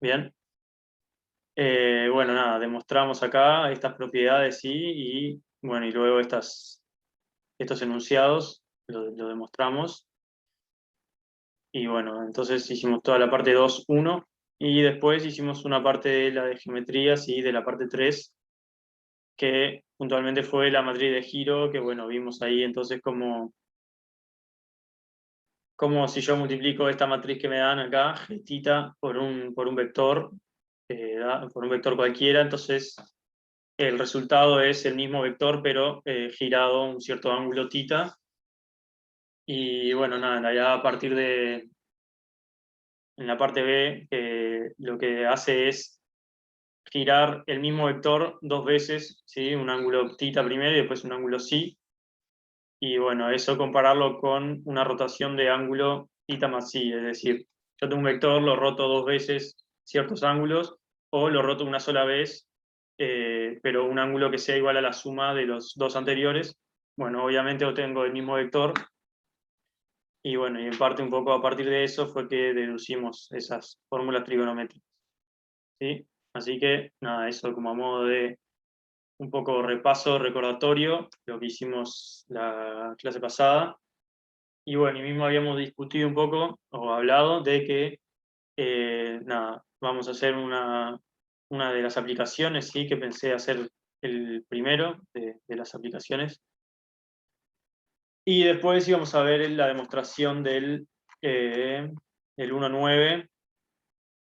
Bien. Bueno, nada, demostramos acá estas propiedades, sí, y bueno, y luego estos enunciados lo demostramos. Y bueno, entonces hicimos toda la parte 2.1 y después hicimos una parte de la de geometría, sí, de la parte 3 que puntualmente fue la matriz de giro, que bueno, vimos ahí entonces como si yo multiplico esta matriz que me dan acá, g por un vector, por un vector cualquiera, entonces el resultado es el mismo vector, pero girado un cierto ángulo θ. Y bueno, nada, ya a partir de, en la parte B, lo que hace es girar el mismo vector dos veces, ¿sí? Un ángulo θ primero y después un ángulo φ. Y bueno, eso compararlo con una rotación de ángulo θ más φ, es decir, yo tengo un vector, lo roto dos veces ciertos ángulos, o lo roto una sola vez, pero un ángulo que sea igual a la suma de los dos anteriores. Bueno, obviamente obtengo el mismo vector, y bueno, y en parte un poco a partir de eso fue que deducimos esas fórmulas trigonométricas, ¿sí? Así que nada, eso como a modo de un poco repaso recordatorio, lo que hicimos la clase pasada. Y bueno, y mismo habíamos discutido un poco o hablado de que, nada, vamos a hacer una de las aplicaciones, sí, que pensé hacer el primero de las aplicaciones. Y después íbamos a ver la demostración el 1.9,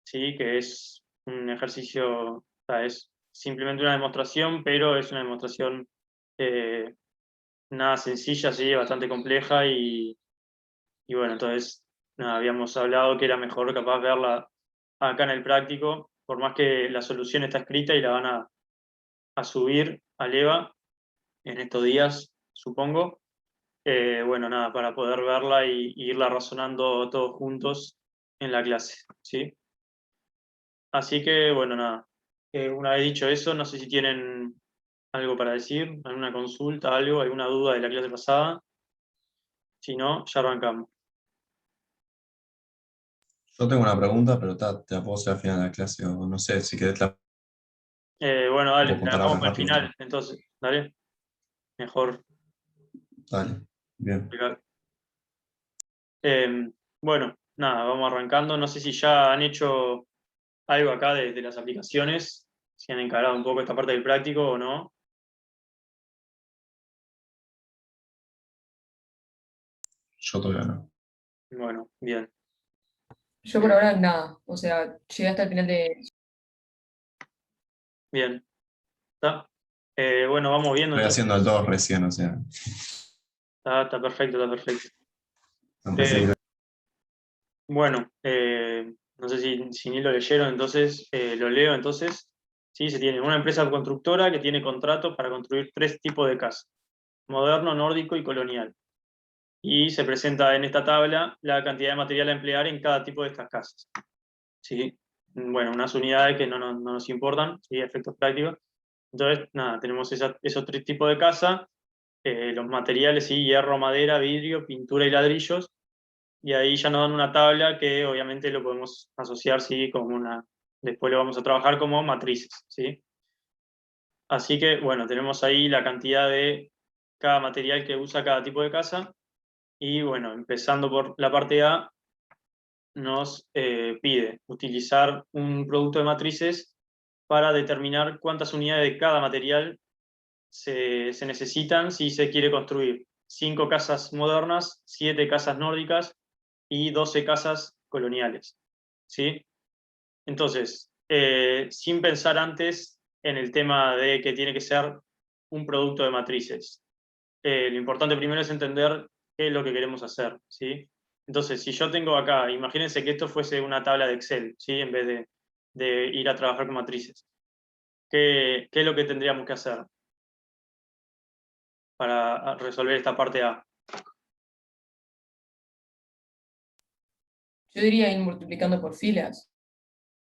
sí, que es un ejercicio, o sea, es simplemente una demostración, pero es una demostración eh, nada sencilla, sí, bastante compleja y bueno, entonces nada, habíamos hablado que era mejor capaz verla acá en el práctico, por más que la solución está escrita y la van a subir al EVA en estos días, supongo. Bueno, nada, para poder verla y irla razonando todos juntos en la clase, ¿sí? Así que, bueno, nada. Una vez dicho eso, no sé si tienen algo para decir, alguna consulta, algo, alguna duda de la clase pasada. Si no, ya arrancamos. Yo tengo una pregunta, pero te la puedo hacer al final de la clase, o no sé, si querés te la Bueno, dale, puedo te la contar dejamos ahora para el rápido. final, entonces, dale, mejor. Dale, bien. Explicar. Eh, bueno, nada, vamos arrancando. No sé si ya han hecho algo acá de las aplicaciones, si han encarado un poco esta parte del práctico o no. Yo todavía no. Bueno, bien, Yo por ahora nada, o sea, llegué hasta el final de... bien. ¿Está? Bueno, vamos viendo Estoy haciendo el entonces. 2 recién, o sea, Está perfecto, está perfecto. empecé Eh, a bueno, no sé si ni lo leyeron, entonces lo leo entonces. Sí, se tiene una empresa constructora que tiene contratos para construir tres tipos de casas: moderno, nórdico y colonial. Y se presenta en esta tabla la cantidad de material a emplear en cada tipo de estas casas. ¿Sí? Bueno, unas unidades que no nos importan, ¿sí? Efectos prácticos. Entonces, nada, tenemos esos tres tipos de casa, los materiales, ¿sí? Hierro, madera, vidrio, pintura y ladrillos, y ahí ya nos dan una tabla que obviamente lo podemos asociar, ¿sí? Como después lo vamos a trabajar como matrices, ¿sí? Así que, bueno, tenemos ahí la cantidad de cada material que usa cada tipo de casa, y bueno, empezando por la parte A, nos pide utilizar un producto de matrices para determinar cuántas unidades de cada material se necesitan si se quiere construir 5 casas modernas, 7 casas nórdicas y 12 casas coloniales. ¿Sí? Entonces, sin pensar antes en el tema de que tiene que ser un producto de matrices, lo importante primero es entender qué es lo que queremos hacer, ¿sí? Entonces, si yo tengo acá, imagínense que esto fuese una tabla de Excel, ¿sí? En vez de ir a trabajar con matrices. ¿Qué es lo que tendríamos que hacer para resolver esta parte A? Yo diría ir multiplicando por filas,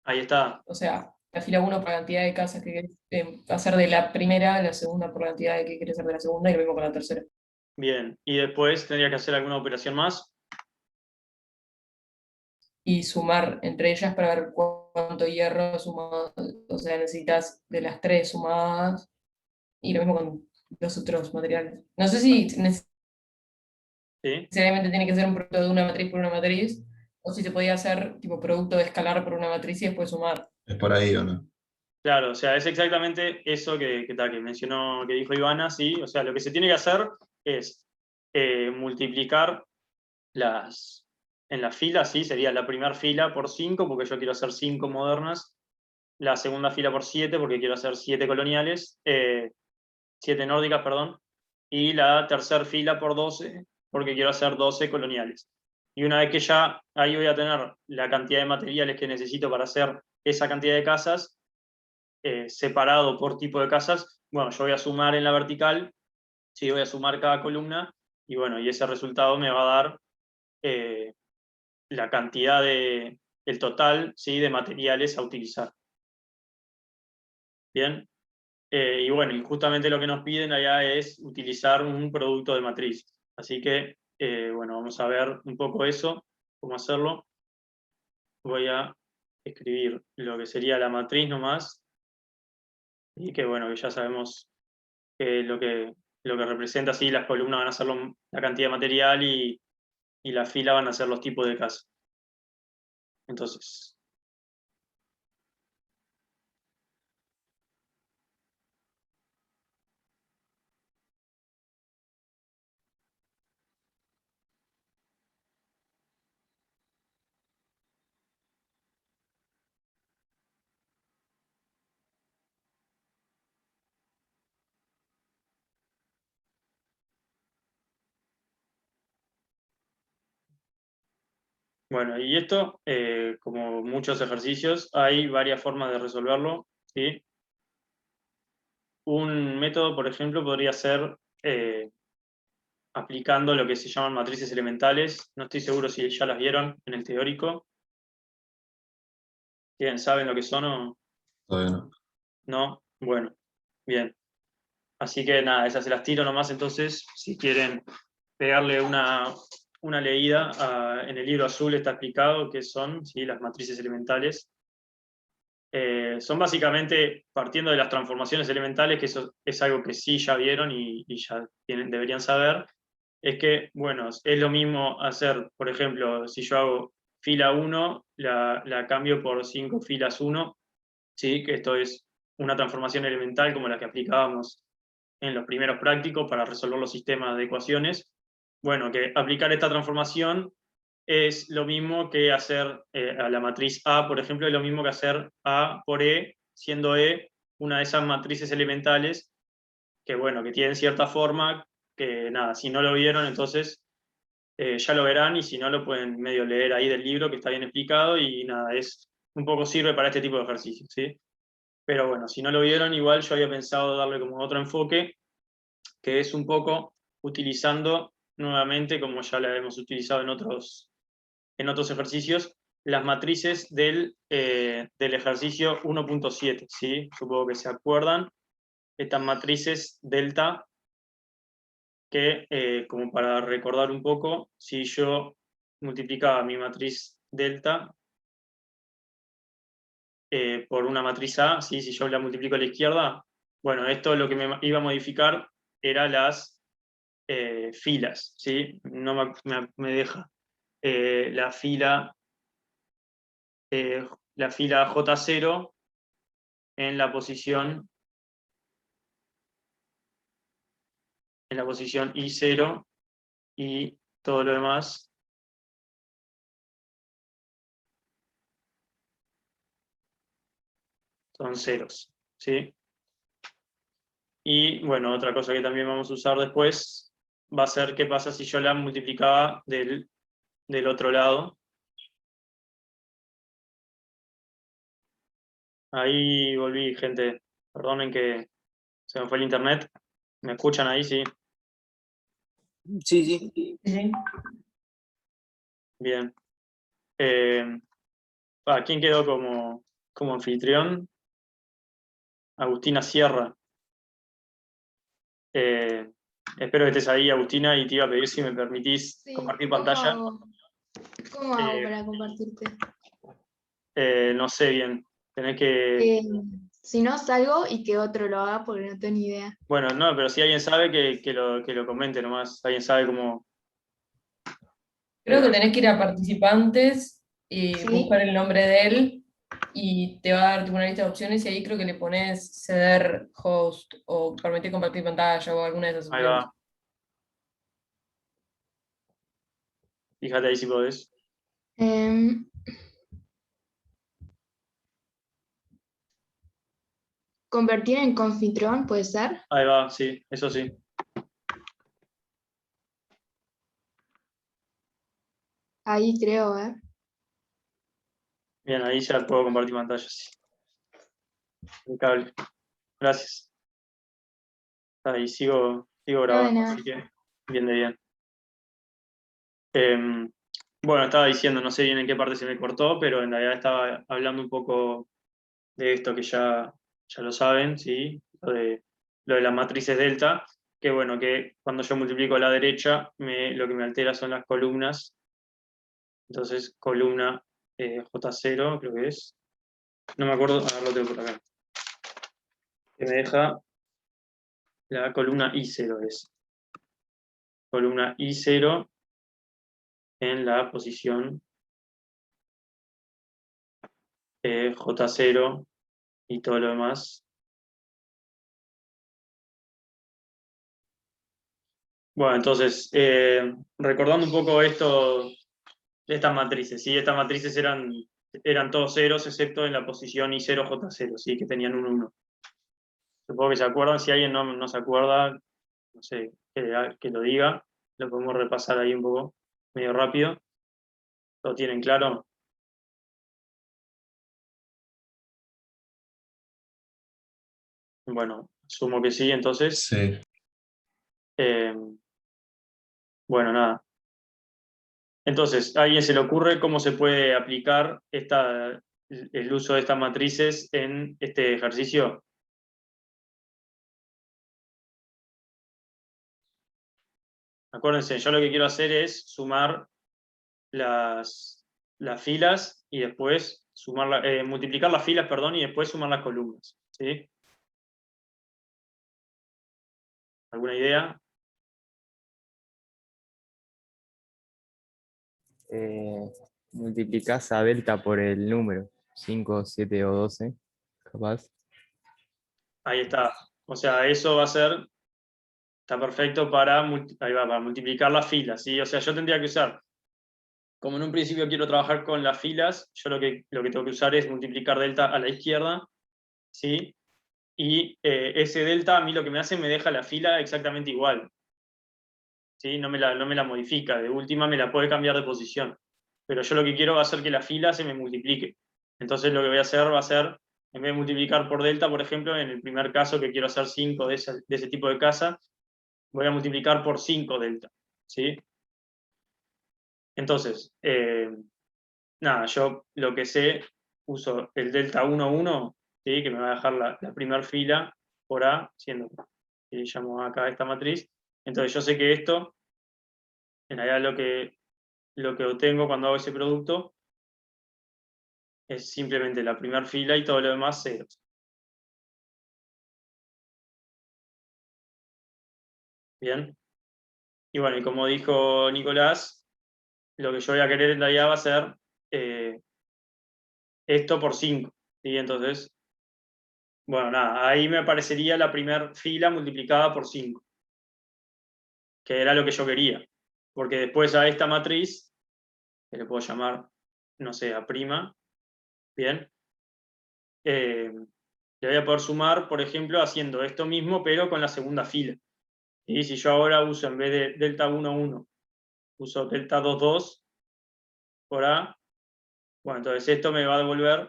Ahí está. o sea, la fila uno por la cantidad de casas que querés hacer de la primera, la segunda por la cantidad de que querés hacer de la segunda y lo mismo con la tercera. Bien. Y después tendría que hacer alguna operación más. Y sumar entre ellas para ver cuál cuánto hierro sumado, o sea, necesitas de las tres sumadas, y lo mismo con los otros materiales. No sé si ¿sí? necesariamente tiene que ser un producto de una matriz por una matriz, o si se podía hacer tipo producto de escalar por una matriz y después sumar. ¿Es por ahí o no? Claro, o sea, es exactamente eso que mencionó, que dijo Ivana, sí. O sea, lo que se tiene que hacer es multiplicar en la fila, sí, sería la primera fila por 5, porque yo quiero hacer 5 modernas, la segunda fila por 7, porque quiero hacer 7 coloniales, 7 nórdicas, perdón, y la tercera fila por 12, porque quiero hacer 12 coloniales. Y una vez que ya ahí voy a tener la cantidad de materiales que necesito para hacer esa cantidad de casas, separado por tipo de casas, bueno, yo voy a sumar en la vertical, sí, voy a sumar cada columna, y bueno, y ese resultado me va a dar eh, la cantidad el total, sí, de materiales a utilizar. Bien. Y bueno, y justamente lo que nos piden allá es utilizar un producto de matriz. Así que, bueno, vamos a ver un poco eso, cómo hacerlo. Voy a escribir lo que sería la matriz nomás, y que bueno, que ya sabemos lo que representa, así las columnas van a ser la cantidad de material y la fila van a ser los tipos de casa. Entonces, bueno, y esto, como muchos ejercicios, hay varias formas de resolverlo, ¿sí? Un método, por ejemplo, podría ser aplicando lo que se llaman matrices elementales. No estoy seguro si ya las vieron en el teórico. ¿Quién saben lo que son o Todavía no. no? Bueno, bien. Así que nada, esas se las tiro nomás. Entonces, si quieren pegarle una leída, en el libro azul está explicado qué son, ¿sí? Las matrices elementales. Son básicamente partiendo de las transformaciones elementales, que eso es algo que sí ya vieron y ya deberían saber. Es que, bueno, es lo mismo hacer, por ejemplo, si yo hago fila 1, la cambio por 5 filas 1, ¿sí? Que esto es una transformación elemental como la que aplicábamos en los primeros prácticos para resolver los sistemas de ecuaciones. Bueno, que aplicar esta transformación es lo mismo que hacer a la matriz A, por ejemplo, es lo mismo que hacer A por E, siendo E una de esas matrices elementales que, bueno, que tienen cierta forma, que nada, si no lo vieron, entonces ya lo verán, y si no, lo pueden medio leer ahí del libro, que está bien explicado, y nada, un poco sirve para este tipo de ejercicios, ¿sí? Pero bueno, si no lo vieron, igual yo había pensado darle como otro enfoque, que es un poco utilizando nuevamente, como ya la hemos utilizado en otros ejercicios, las matrices del ejercicio 1.7, ¿sí? Supongo que se acuerdan, estas matrices delta, que, como para recordar un poco, si yo multiplicaba mi matriz delta por una matriz A, ¿sí? Si yo la multiplico a la izquierda, bueno, esto lo que me iba a modificar era las filas, ¿sí? No me deja. La fila, la fila J0 en la posición I0, y todo lo demás son ceros, ¿sí? Y bueno, otra cosa que también vamos a usar después va a ser qué pasa si yo la multiplicaba del otro lado. Ahí volví, gente. Perdonen que se me fue el internet. ¿Me escuchan ahí? Sí. Sí, sí. ¿Sí? Bien. ¿Quién quedó como anfitrión? Agustina Sierra. Espero que estés ahí, Agustina, y te iba a pedir si me permitís Sí, compartir pantalla. ¿cómo hago Eh, para compartirte? No sé bien. Tenés que... Si no, salgo y que otro lo haga porque no tengo ni idea. Bueno, no, pero si alguien sabe, que lo comente nomás. Alguien sabe cómo... Creo que tenés que ir a participantes y Sí. buscar el nombre de él y te va a dar tipo, una lista de opciones y ahí creo que le pones ceder host o permitir compartir pantalla o alguna de esas Ahí opciones. va. Fíjate ahí si podés. Em, Convertir en confitrón, ¿puede ser? Ahí va, sí, eso sí. Ahí creo, ¿eh? Bien, ahí ya puedo compartir pantalla. Sí. Impecable. Gracias. Ahí sigo No, de grabando, nada. así que bien de bien. Bueno, estaba diciendo, no sé bien en qué parte se me cortó, pero en realidad estaba hablando un poco de esto que ya lo saben, ¿sí? Lo de las matrices delta, que bueno, que cuando yo multiplico a la derecha, lo que me altera son las columnas. Entonces, columna J0, creo que es. No me acuerdo, ahora lo tengo por acá. Que me deja la columna I0 es. Columna I0 en la posición J0 y todo lo demás. Bueno, entonces, recordando un poco esto de estas matrices, ¿sí? Estas matrices eran todos ceros, excepto en la posición I0, J0, ¿sí? Que tenían un 1. Supongo que se acuerdan, si alguien no se acuerda, no sé, que lo diga, lo podemos repasar ahí un poco, medio rápido. ¿Lo tienen claro? Bueno, asumo que sí, entonces. Sí. eh, bueno, nada. Entonces, ¿a alguien se le ocurre cómo se puede aplicar el uso de estas matrices en este ejercicio? Acuérdense, yo lo que quiero hacer es sumar las filas y después multiplicar las filas, perdón, y después sumar las columnas. ¿Sí? ¿Alguna idea? Multiplicás a delta por el número, 5, 7 o 12, capaz. Ahí está. O sea, eso va a ser, está perfecto ahí va, para multiplicar las filas. ¿Sí? O sea, yo tendría que usar, como en un principio quiero trabajar con las filas, yo lo que tengo que usar es multiplicar delta a la izquierda, ¿sí? Y ese delta a mí lo que me hace me deja la fila exactamente igual. ¿Sí? No me la modifica, de última me la puede cambiar de posición. Pero yo lo que quiero va a hacer que la fila se me multiplique. Entonces lo que voy a hacer va a ser, en vez de multiplicar por delta, por ejemplo, en el primer caso que quiero hacer 5 de ese tipo de casa, voy a multiplicar por 5 delta. ¿Sí? Entonces, nada, yo lo que sé, uso el delta 1, 1, ¿sí? Que me va a dejar la primera fila por A, siendo que llamo acá esta matriz. Entonces yo sé que esto, en realidad lo que obtengo cuando hago ese producto es simplemente la primera fila y todo lo demás ceros. Bien. Y bueno, y como dijo Nicolás, lo que yo voy a querer en realidad va a ser esto por 5. ¿Sí? Entonces, bueno, nada, ahí me aparecería la primera fila multiplicada por 5, que era lo que yo quería. Porque después a esta matriz, que le puedo llamar, no sé, a prima, bien, le voy a poder sumar, por ejemplo, haciendo esto mismo, pero con la segunda fila. Y si yo ahora uso, en vez de delta 1, 1, uso delta 2, 2 por A, bueno, entonces esto me va a devolver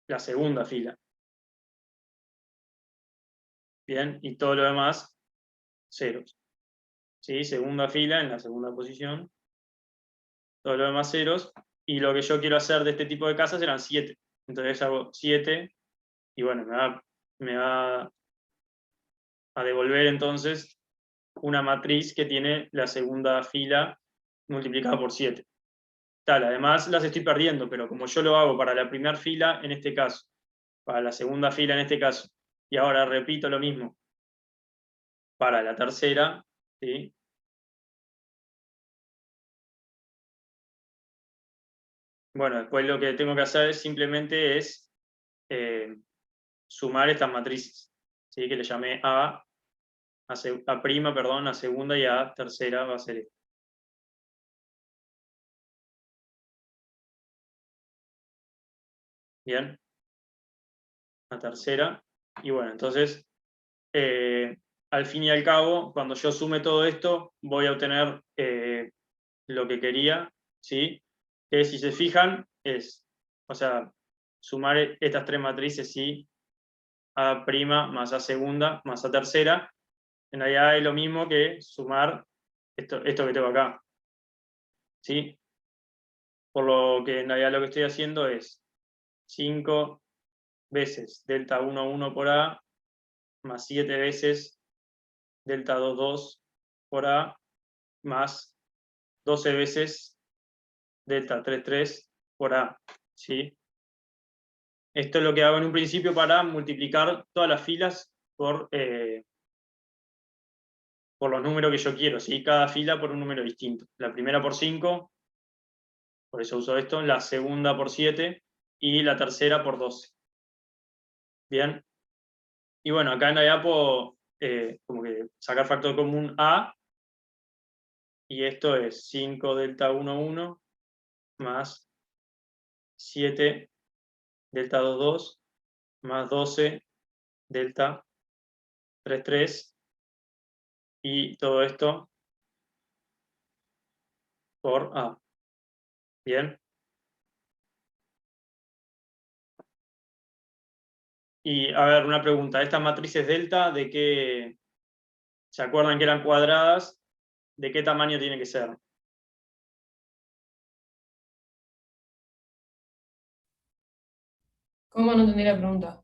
la segunda fila. Bien, y todo lo demás, ceros. ¿Sí? Segunda fila en la segunda posición, todo lo demás ceros. Y lo que yo quiero hacer de este tipo de casas eran 7. Entonces hago 7 y bueno, me va a devolver entonces una matriz que tiene la segunda fila multiplicada por 7. tal, además las estoy perdiendo, pero como yo lo hago para la primera fila en este caso, para la segunda fila en este caso, y ahora repito lo mismo para la tercera, ¿sí? Bueno, después lo que tengo que hacer simplemente es sumar estas matrices, ¿sí? Que le llamé a prima, perdón, a segunda y a tercera va a ser esto. Bien, a tercera. Y bueno, entonces, al fin y al cabo, cuando yo sume todo esto, voy a obtener lo que quería, ¿sí? Que si se fijan, o sea, sumar estas tres matrices, ¿sí? A prima más a segunda más a tercera, en realidad es lo mismo que sumar esto que tengo acá, ¿sí? Por lo que en realidad lo que estoy haciendo es 5 veces delta 1, 1 por A, más 7 veces delta 2, 2 por A, más 12 veces delta 3, 3 por A, ¿sí? Esto es lo que hago en un principio para multiplicar todas las filas por los números que yo quiero, ¿sí? Cada fila por un número distinto. La primera por 5, por eso uso esto, la segunda por 7 y la tercera por 12. Bien. Y bueno, acá en realidad puedo como que sacar factor común A, y esto es 5 delta 1, 1, más 7 delta 2, 2, más 12 delta 3, 3, y todo esto por A. Bien. Y a ver, una pregunta, ¿estas matrices delta de qué? ¿Se acuerdan que eran cuadradas? ¿De qué tamaño tiene que ser? ¿Cómo no entendí la pregunta?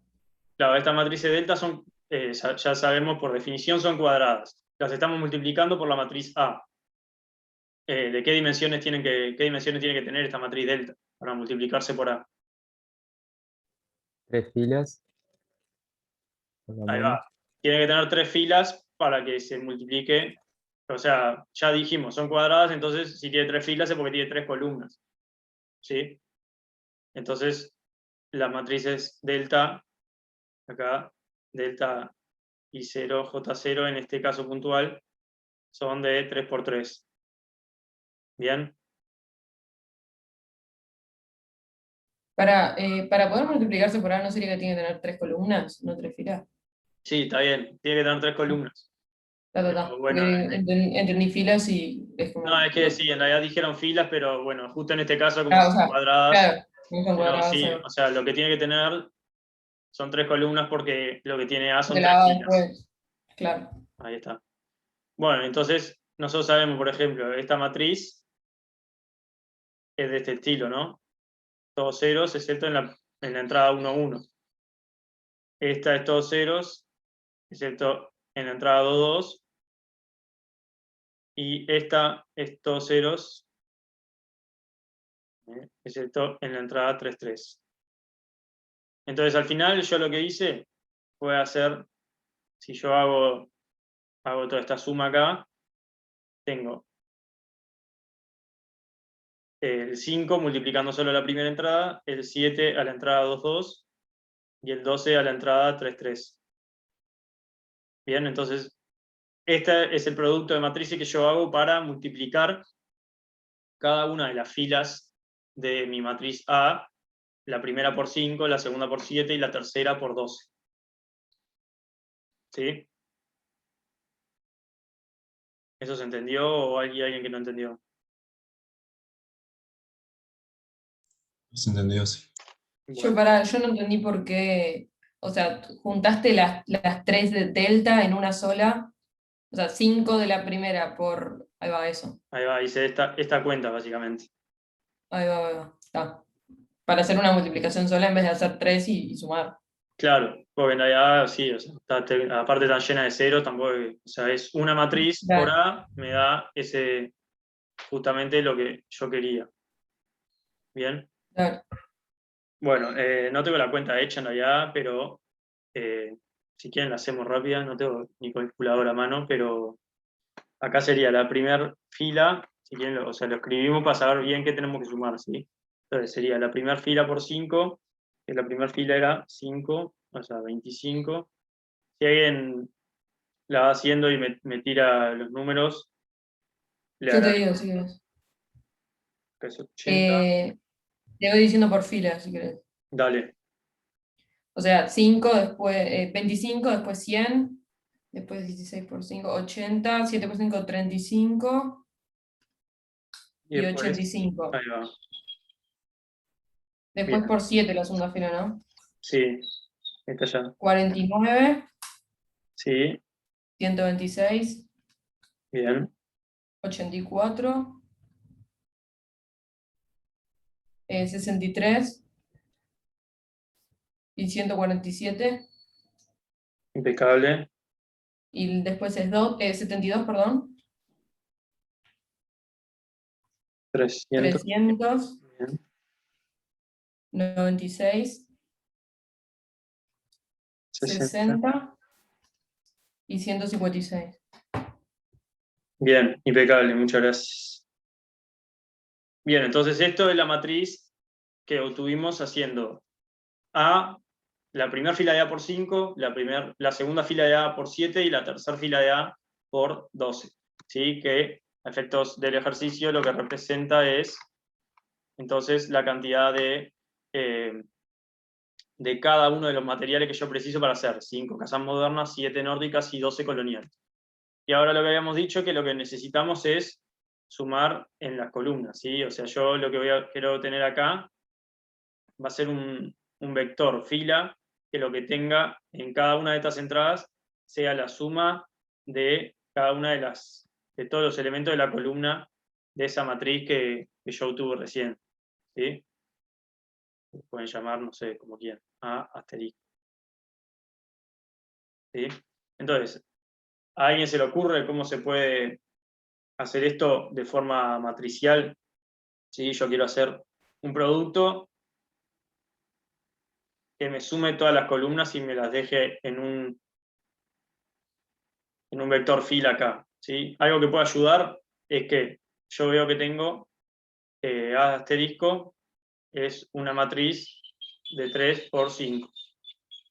Claro, estas matrices delta son, ya sabemos por definición, son cuadradas. Las estamos multiplicando por la matriz A. ¿De qué dimensiones tiene que tener esta matriz delta para multiplicarse por A? 3 filas, por lo Ahí menos. va. Tiene que tener 3 filas para que se multiplique. O sea, ya dijimos, son cuadradas, entonces si tiene 3 filas es porque tiene 3 columnas. ¿Sí? Entonces, las matrices delta, acá, delta I0, J0, en este caso puntual, son de 3 por 3. ¿Bien? Para poder multiplicarse por A, ¿no sería que tiene que tener 3 columnas, no 3 filas? Sí, está bien. Tiene que tener 3 columnas. Pero Porque bueno, entendí filas y es como. no, es que sí, en realidad dijeron filas, pero bueno, justo en este caso, como Ah, o son sea, cuadradas, claro, no son pero cuadradas, sí, o sea, lo que tiene que tener son 3 columnas porque lo que tiene A son porque 3 la A filas. después. Claro. Ahí está. Bueno, entonces nosotros sabemos, por ejemplo, esta matriz es de este estilo, ¿no? Todos ceros, excepto en la entrada 1, 1. Esta es todos ceros, excepto en la entrada 2, 2. Y esta es todos ceros, excepto en la entrada 3, 3. Entonces, al final, yo lo que hice fue hacer, si yo hago toda esta suma acá, tengo el 5 multiplicando solo la primera entrada, el 7 a la entrada 2, 2 y el 12 a la entrada 3, 3. Bien, entonces, este es el producto de matrices que yo hago para multiplicar cada una de las filas de mi matriz A, la primera por 5, la segunda por 7 y la tercera por 12. ¿Sí? ¿Eso se entendió o hay alguien que no entendió? ¿Se entendió? Sí. Bueno, Yo no entendí por qué. O sea, juntaste las 3 de delta en una sola. O sea, 5 de la primera por. Ahí va, eso. ahí va, hice esta cuenta básicamente. Ahí va. Está. Para hacer una multiplicación sola en vez de hacer 3 y sumar. Claro, porque en realidad sí, o sea, aparte tan llena de ceros, tampoco, o sea, es una matriz por Claro. A, me da justamente lo que yo quería. Bien. Dale. Bueno, no tengo la cuenta hecha en realidad, pero si quieren la hacemos rápida, no tengo ni calculadora a mano, pero acá sería la primera fila, si quieren, o sea, lo escribimos para saber bien qué tenemos que sumar, ¿sí? Entonces sería la primera fila por 5, que la primera fila era 5, o sea, 25. Si alguien la va haciendo y me tira los números, le Yo te agradezco, digo, si querés. que es 80. Te voy diciendo por fila, si querés. Dale, O sea, 5, después 25, después 100, después 16 por 5, 80, 7 por 5, 35 y y después, 85. ahí va. Después Bien, por 7 la segunda fila, ¿no? sí, está ya. 49, Sí, 126, bien, 84, 63 y 147. impecable. Y después es 72, perdón, 300, 300, bien. 96, 60. 60 y 156. Bien, impecable, muchas gracias. Bien, entonces esto es la matriz que obtuvimos haciendo A, la primera fila de A por 5, la segunda fila de A por 7 y la tercera fila de A por 12. ¿Sí? Que a efectos del ejercicio lo que representa es entonces la cantidad de cada uno de los materiales que yo preciso para hacer 5 casas modernas, 7 nórdicas y 12 coloniales. Y ahora lo que habíamos dicho, que lo que necesitamos es sumar en las columnas, ¿sí? O sea, yo lo que quiero tener acá va a ser un vector fila que lo que tenga en cada una de estas entradas sea la suma de cada una de todos los elementos de la columna de esa matriz que yo obtuve recién, ¿sí? Pueden llamar, no sé, como quieran, A asterisco, ¿sí? Entonces, ¿a alguien se le ocurre cómo se puede hacer esto de forma matricial? ¿Sí? Yo quiero hacer un producto que me sume todas las columnas y me las deje en un vector fila acá, ¿sí? Algo que puede ayudar es que yo veo que tengo A asterisco es una matriz de 3 por 5.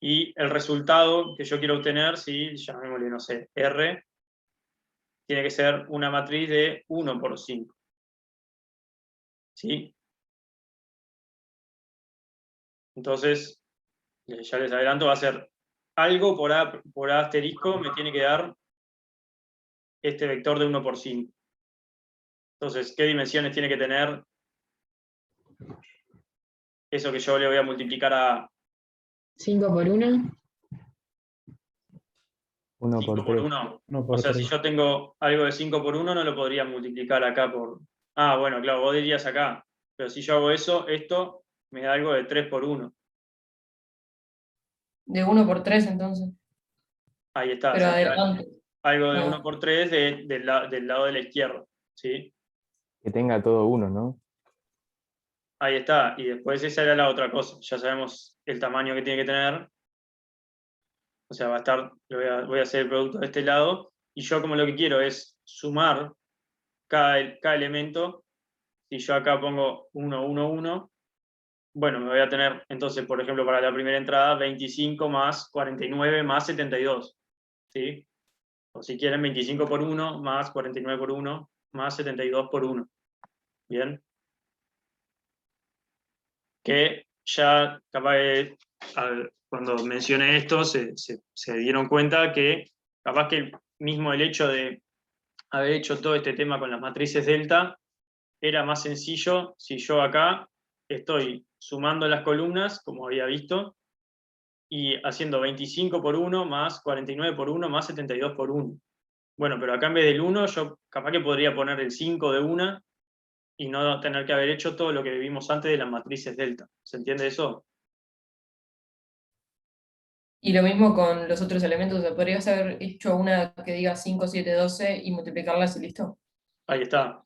Y el resultado que yo quiero obtener, ¿sí? Llamémosle, no sé, R, tiene que ser una matriz de 1 por 5. ¿Sí? Entonces, ya les adelanto, va a ser algo por A asterisco me tiene que dar este vector de 1 por 5. Entonces, ¿qué dimensiones tiene que tener eso que yo le voy a multiplicar a 5 por 1. 1 5 por por 3. 1? No O por sea, si 3. yo tengo algo de 5 por 1, no lo podría multiplicar acá por... Ah, bueno, claro, vos dirías acá. Pero si yo hago eso, esto me da algo de 3 por 1. De 1 por 3 entonces. Ahí está, Pero sería adelante. algo de Ah. 1 por 3 del lado de la izquierda. ¿Sí? Que tenga todo 1, ¿no? Ahí está. Y después esa era la otra cosa. Ya sabemos el tamaño que tiene que tener. O sea, va a estar, voy a hacer el producto de este lado. Y yo como lo que quiero es sumar cada elemento. Si yo acá pongo 1, 1, 1, bueno, me voy a tener entonces, por ejemplo, para la primera entrada, 25 más 49 más 72. ¿Sí? O si quieren, 25 por 1 más 49 por 1 más 72 por 1. Bien. Que ya capaz cuando mencioné esto se dieron cuenta que capaz que mismo el hecho de haber hecho todo este tema con las matrices delta era más sencillo si yo acá estoy sumando las columnas, como había visto, y haciendo 25 por 1 más 49 por 1 más 72 por 1. Bueno, pero acá en vez del 1, yo capaz que podría poner el 5 de una y no tener que haber hecho todo lo que vimos antes de las matrices delta. ¿Se entiende eso? Y lo mismo con los otros elementos. O sea, podrías haber hecho una que diga 5, 7, 12 y multiplicarlas y listo. Ahí está.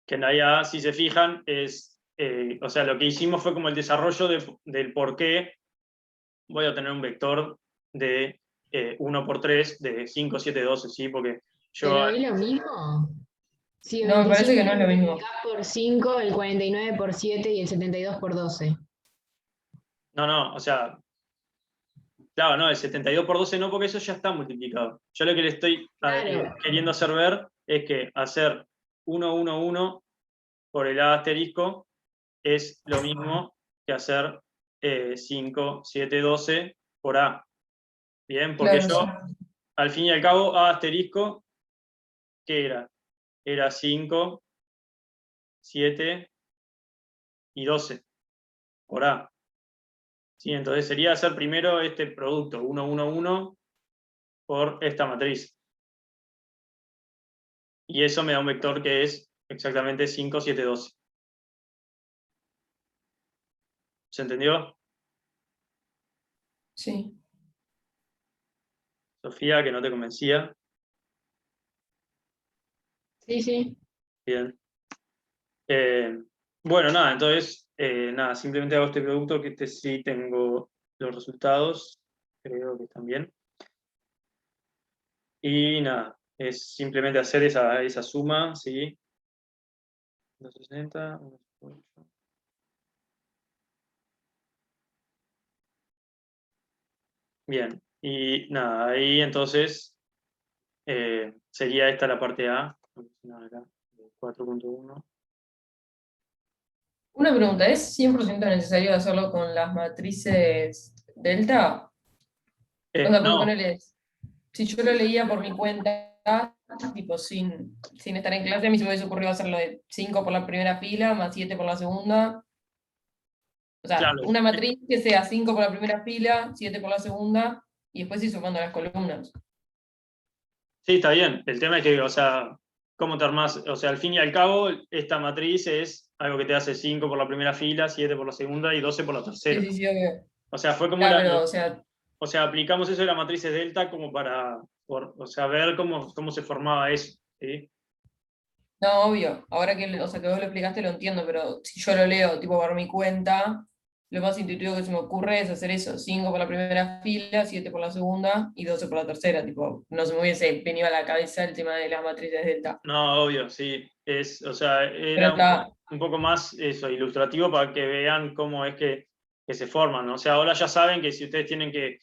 Que en realidad, si se fijan, es o sea, lo que hicimos fue como el desarrollo del por qué voy a tener un vector de 1 por 3 de 5, 7, 12, ¿sí? Porque yo... ¿Pero es lo mismo? Sí, No, me parece que no es lo mismo. multiplicás por 5, el 49 por 7 y el 72 por 12. No, o sea, claro, no, el 72 por 12 no, porque eso ya está multiplicado. Yo lo que le estoy Claro. queriendo hacer ver es que hacer 1, 1, 1 por el A asterisco es lo mismo que hacer 5, 7, 12 por A. Bien, porque Claro, yo, sí. al fin y al cabo, A asterisco, ¿qué era? Era 5, 7 y 12 por A. ¿Sí? Entonces sería hacer primero este producto, 1, 1, 1 por esta matriz. Y eso me da un vector que es exactamente 5, 7, 12. ¿Se entendió? Sí. Sofía, que no te convencía. Sí, sí. Bien. Bueno, nada, entonces, nada, simplemente hago este producto, que este sí tengo los resultados, creo que están bien. Y nada, es simplemente hacer esa suma, ¿sí? 260, 1,8. Bien, y nada, ahí entonces sería esta la parte A, acá, 4.1. Una pregunta, ¿es 100% necesario hacerlo con las matrices delta? O sea, porque No, ponele, si yo lo leía por mi cuenta, tipo sin estar en clase, a mí se me hubiese ocurrido hacerlo de 5 por la primera fila, más 7 por la segunda. O sea, claro, una matriz que sea 5 por la primera fila, 7 por la segunda, y después ir sumando las columnas. sí, está bien. El tema es que, o sea, ¿cómo te armás? O sea, al fin y al cabo, esta matriz es algo que te hace 5 por la primera fila, 7 por la segunda y 12 por la tercera. Sí, sí, sí, obvio. O sea, fue como Claro, pero, o sea, aplicamos eso de la matriz delta como para, o sea, ver cómo se formaba eso, ¿sí? no, obvio. Ahora que, o sea, que vos lo explicaste lo entiendo, pero si yo lo leo tipo por mi cuenta, lo más intuitivo que se me ocurre es hacer eso, 5 por la primera fila, 7 por la segunda y 12 por la tercera. Tipo, no se me hubiese venido a la cabeza el tema de las matrices delta. No, obvio, sí. O sea, Pero era está, un poco más eso, ilustrativo para que vean cómo es que se forman, ¿no? O sea, ahora ya saben que si ustedes tienen que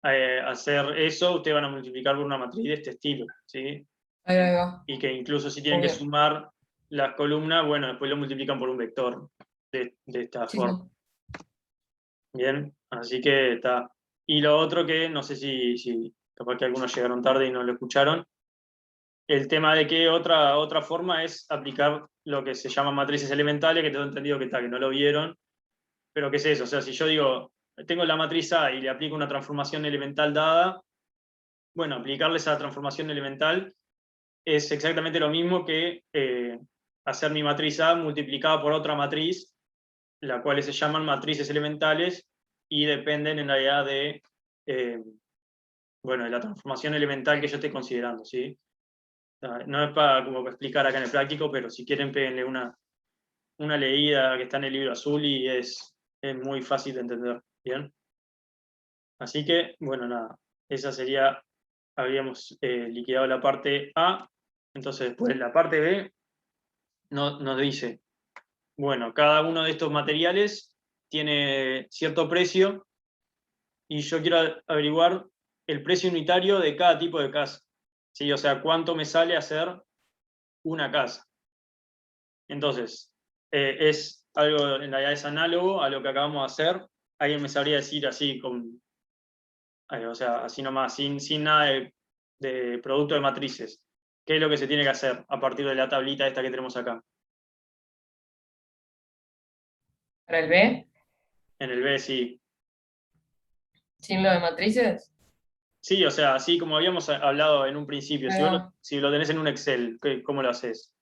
hacer eso, ustedes van a multiplicar por una matriz de este estilo, ¿sí? ahí va, Y que incluso si tienen que obvio. sumar las columnas, bueno, después lo multiplican por un vector de esta Sí, sí. forma. Bien, así que está. Y lo otro que, no sé si capaz que algunos llegaron tarde y no lo escucharon, el tema de que otra forma es aplicar lo que se llama matrices elementales, que tengo entendido que no lo vieron, pero ¿qué es eso? O sea, si yo digo, tengo la matriz A y le aplico una transformación elemental dada, bueno, aplicarle esa transformación elemental es exactamente lo mismo que hacer mi matriz A multiplicada por otra matriz, la cual se llaman matrices elementales y dependen en realidad bueno, de la transformación elemental que yo esté considerando, ¿sí? No es para como para explicar acá en el práctico, pero si quieren péguenle una leída que está en el libro azul y es muy fácil de entender, ¿bien? Así que, bueno, nada, esa sería, habríamos liquidado la parte A, entonces después la parte B nos dice, bueno, cada uno de estos materiales tiene cierto precio y yo quiero averiguar el precio unitario de cada tipo de casa, ¿sí? O sea, cuánto me sale hacer una casa. Entonces, es algo, en realidad es análogo a lo que acabamos de hacer. Alguien me sabría decir así, o sea, así nomás, sin nada de producto de matrices. ¿Qué es lo que se tiene que hacer a partir de la tablita esta que tenemos acá? Para el B, En el B, sí. sin lo de matrices, Sí, o sea, así como habíamos hablado en un principio, ahí si, va. si lo tenés en un Excel, ¿cómo lo haces?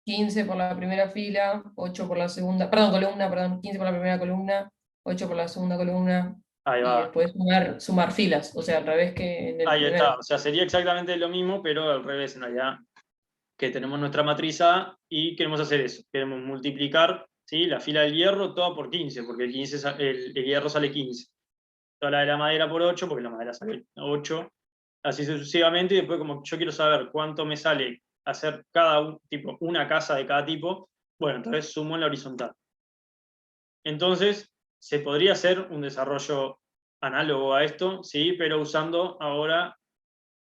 15 por la primera fila, 8 por la segunda, perdón, columna, perdón, 15 por la primera columna, 8 por la segunda columna, Ahí y va. después sumar filas, o sea, al revés que en el Ahí está. primero. O sea, sería exactamente lo mismo, pero al revés, en realidad, que tenemos nuestra matriz A y queremos hacer eso. Queremos multiplicar ¿sí? La fila del hierro toda por 15, porque el hierro sale 15. Toda la de la madera por 8, porque la madera sale 8. Así sucesivamente, y después como yo quiero saber cuánto me sale hacer tipo, una casa de cada tipo, bueno, entonces sumo en la horizontal. Entonces, se podría hacer un desarrollo análogo a esto, sí, pero usando ahora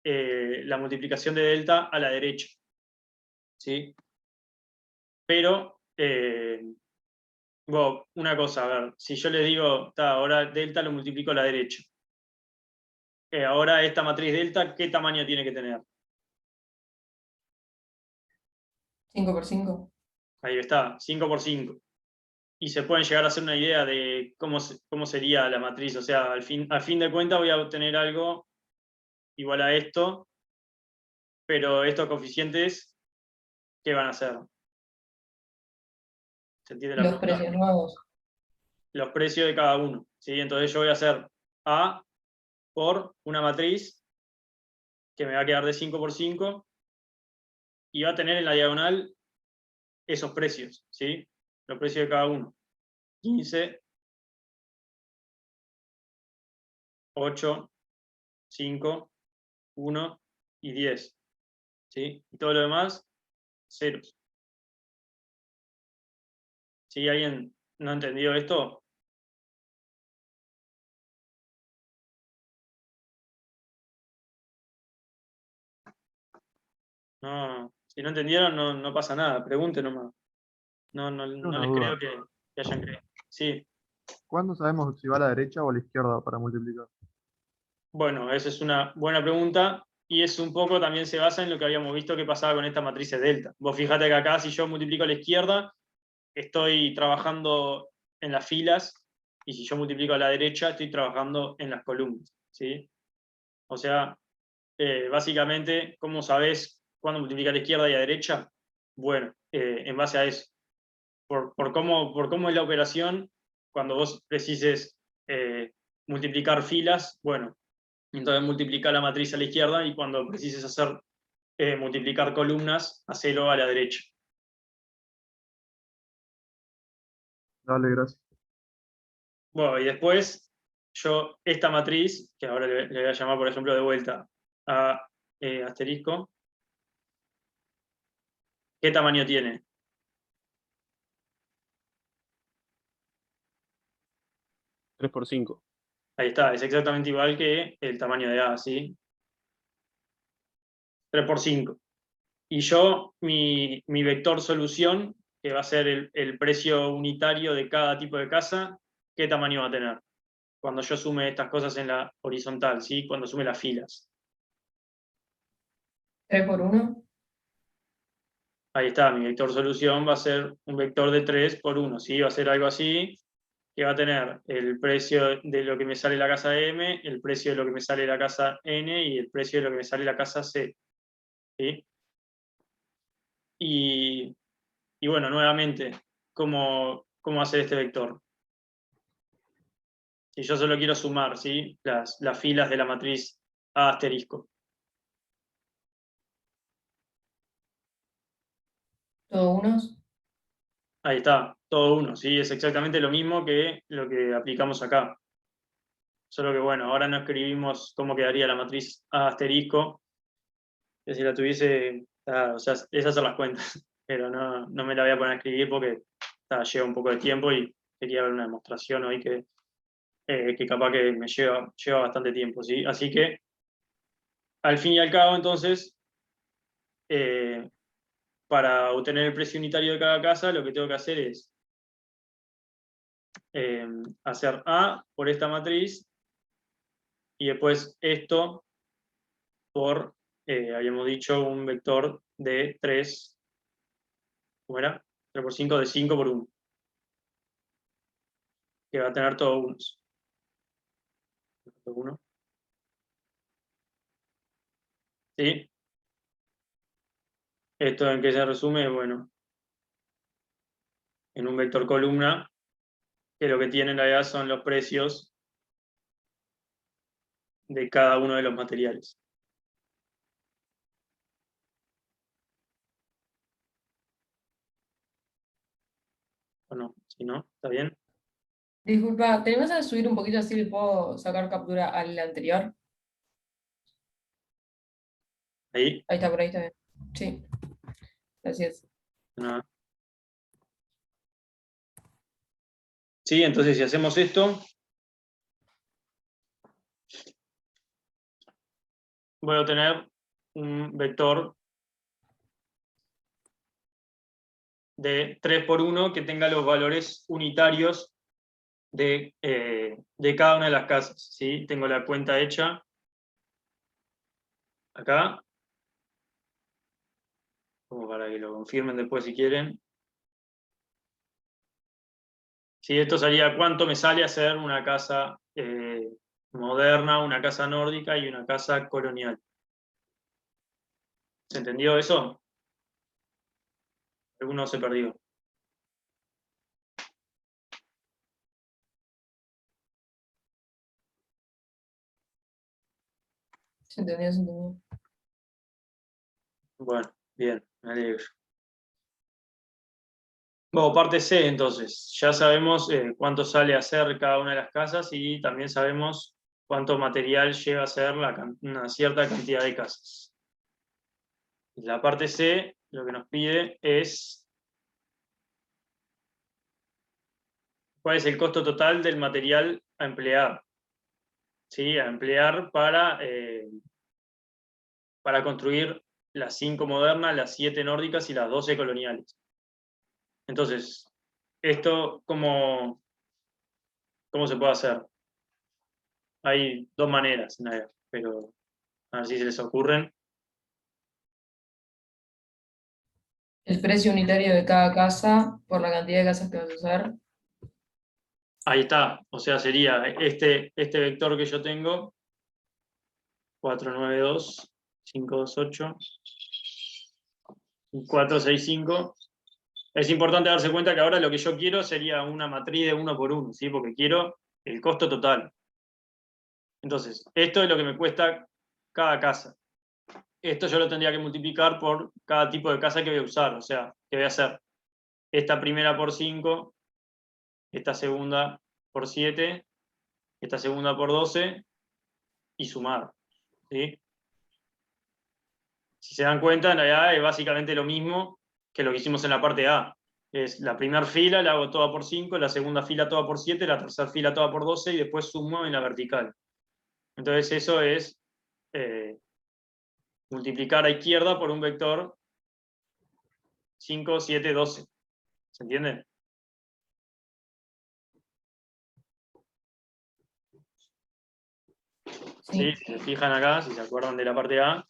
la multiplicación de delta a la derecha, ¿sí? Pero, bueno, una cosa, a ver, si yo les digo, ahora delta lo multiplico a la derecha, ahora esta matriz delta, ¿qué tamaño tiene que tener? 5 por 5. Ahí está, 5 por 5. Y se pueden llegar a hacer una idea de cómo sería la matriz. O sea, al fin de cuentas voy a obtener algo igual a esto, pero estos coeficientes, ¿qué van a ser? ¿Se entiende la Los pregunta? precios nuevos. Los precios de cada uno, ¿sí? Entonces yo voy a hacer A por una matriz que me va a quedar de 5 por 5 y va a tener en la diagonal esos precios, ¿sí? Los precios de cada uno. 15, 8, 5, 1 y 10. ¿Sí? Y todo lo demás, ceros. ¿Sí? ¿Alguien no ha entendido esto? No, si no entendieron, no pasa nada, pregunten nomás. No Una les duda. creo que hayan creído. Sí, ¿Cuándo sabemos si va a la derecha o a la izquierda para multiplicar? bueno, esa es una buena pregunta y es un poco también se basa en lo que habíamos visto que pasaba con esta matriz delta. Vos fíjate que acá si yo multiplico a la izquierda, estoy trabajando en las filas y si yo multiplico a la derecha, estoy trabajando en las columnas, ¿sí? O sea, básicamente, ¿cómo sabés cuándo multiplicar a la izquierda y a la derecha? Bueno, en base a eso. Por cómo es la operación, cuando vos precises multiplicar filas, bueno, entonces multiplica la matriz a la izquierda y cuando precises hacer multiplicar columnas, hacelo a la derecha. Dale, gracias. Bueno, y después yo esta matriz, que ahora le voy a llamar por ejemplo de vuelta a asterisco, ¿qué tamaño tiene? 3 por 5. Ahí está, es exactamente igual que el tamaño de A, ¿sí? 3 por 5. Y yo, mi vector solución, que va a ser el precio unitario de cada tipo de casa, ¿qué tamaño va a tener? Cuando yo sume estas cosas en la horizontal, ¿sí? Cuando sume las filas. 3 por 1. Ahí está, mi vector solución va a ser un vector de 3 por 1, ¿sí? Va a ser algo así, que va a tener el precio de lo que me sale la casa M, el precio de lo que me sale la casa N y el precio de lo que me sale la casa C, ¿sí? Y bueno, nuevamente, ¿cómo hacer este vector? Si yo solo quiero sumar, ¿sí? Las filas de la matriz A asterisco. Todos unos. Ahí está, todo uno, ¿sí? Es exactamente lo mismo que lo que aplicamos acá. Solo que bueno, ahora no escribimos cómo quedaría la matriz A asterisco, que si la tuviese, o sea, es hacer las cuentas, pero no me la voy a poner a escribir porque lleva un poco de tiempo y quería ver una demostración hoy que capaz que me lleva bastante tiempo, ¿sí? Así que, al fin y al cabo, entonces, eh, para obtener el precio unitario de cada casa, lo que tengo que hacer es hacer A por esta matriz y después esto por, habíamos dicho, un vector de 3, ¿cómo era? 3 por 5 de 5 por 1, que va a tener todos unos. 1. ¿Sí? ¿Esto en qué se resume? Bueno, en un vector columna, que lo que tiene en realidad son los precios de cada uno de los materiales. ¿O no? Si no, ¿está bien? Disculpa, ¿tenemos a subir un poquito así le puedo sacar captura al anterior? Ahí, Ahí está, por ahí está bien. Sí, gracias. nada. Sí, entonces si hacemos esto, voy a obtener un vector de 3 por 1 que tenga los valores unitarios de cada una de las casas. ¿Sí? Tengo la cuenta hecha acá, como para que lo confirmen después si quieren. Sí, esto sería cuánto me sale hacer una casa moderna, una casa nórdica y una casa colonial. ¿Se entendió eso? Alguno se perdió. Se entendió, se entendió. Bueno, bien, me alegro. Bueno, parte C, entonces. Ya sabemos cuánto sale a hacer cada una de las casas y también sabemos cuánto material llega a ser una cierta cantidad de casas. La parte C lo que nos pide es cuál es el costo total del material a emplear. ¿Sí? A emplear para construir las 5 modernas, las 7 nórdicas y las 12 coloniales. Entonces, ¿esto cómo se puede hacer? Hay dos maneras, pero a ver si se les ocurren. El precio unitario de cada casa por la cantidad de casas que vas a usar. Ahí está, o sea, sería este vector que yo tengo, 492, 528, 465. Es importante darse cuenta que ahora lo que yo quiero sería una matriz de 1 por 1, ¿sí? Porque quiero el costo total. Entonces, esto es lo que me cuesta cada casa. Esto yo lo tendría que multiplicar por cada tipo de casa que voy a usar. O sea, que voy a hacer esta primera por 5, esta segunda por 7, esta segunda por 12 y sumar. ¿Sí? Si se dan cuenta, en realidad es básicamente lo mismo que lo que hicimos en la parte A. Es la primera fila, la hago toda por 5, la segunda fila toda por 7, la tercera fila toda por 12 y después sumo en la vertical. Entonces eso es multiplicar a izquierda por un vector 5, 7, 12. ¿Se entiende? Sí. ¿Sí? Si se fijan acá, si se acuerdan de la parte A,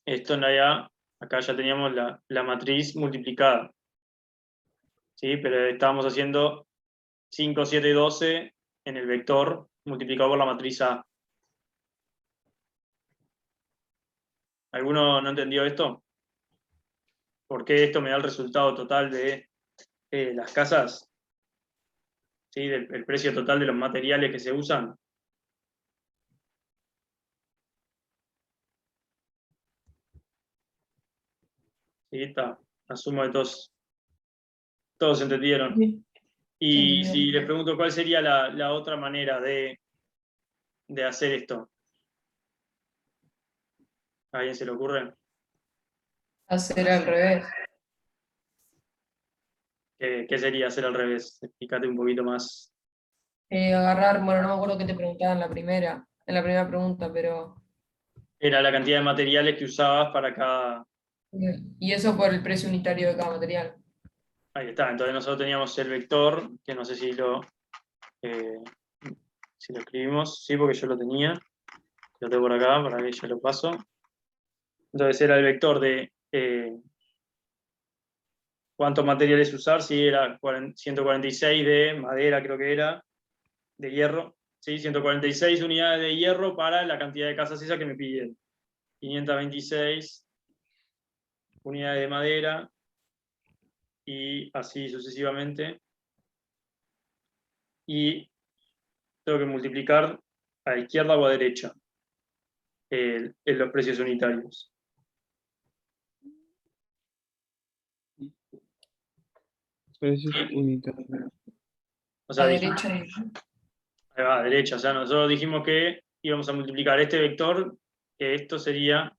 esto en realidad, acá ya teníamos la matriz multiplicada. ¿Sí? Pero estábamos haciendo 5, 7, 12 en el vector multiplicado por la matriz A. ¿Alguno no entendió esto? ¿Por qué esto me da el resultado total de las casas? ¿Sí? El precio total de los materiales que se usan. ¿Sí? Está. Asumo que todos entendieron. Sí, Y entendido. si les pregunto cuál sería la otra manera de hacer esto. ¿A alguien se le ocurre? Hacer al revés. ¿Qué sería hacer al revés? Explícate un poquito más. Agarrar, bueno, no me acuerdo qué te preguntaba en la primera pregunta, pero. Era la cantidad de materiales que usabas para cada... Y eso por el precio unitario de cada material. Ahí está. Entonces nosotros teníamos el vector, que no sé eh, si lo escribimos. Sí, porque yo lo tenía. Lo tengo por acá, para que ya lo paso. Entonces era el vector de cuántos materiales usar, si era 146 de madera, creo que era, de hierro. ¿Sí? 146 unidades de hierro para la cantidad de casas esa que me piden. 526 unidades de madera y así sucesivamente. Y tengo que multiplicar a izquierda o a derecha en los precios unitarios. Precios unitarios. O A sea, dijimos, derecha. ahí va, a derecha. O sea, nosotros dijimos que íbamos a multiplicar este vector, que esto sería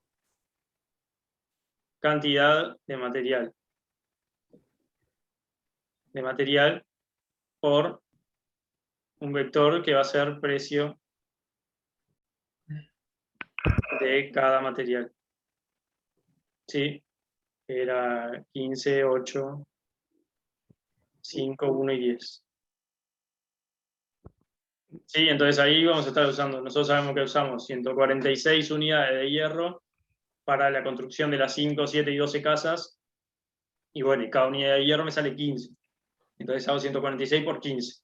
cantidad de material. De material por un vector que va a ser precio de cada material. ¿Sí? Era 15, 8, 5, 1 y 10. Sí, entonces ahí vamos a estar usando, nosotros sabemos que usamos 146 unidades de hierro para la construcción de las 5, 7 y 12 casas, y bueno, y cada unidad de hierro me sale 15. Entonces hago 146 por 15,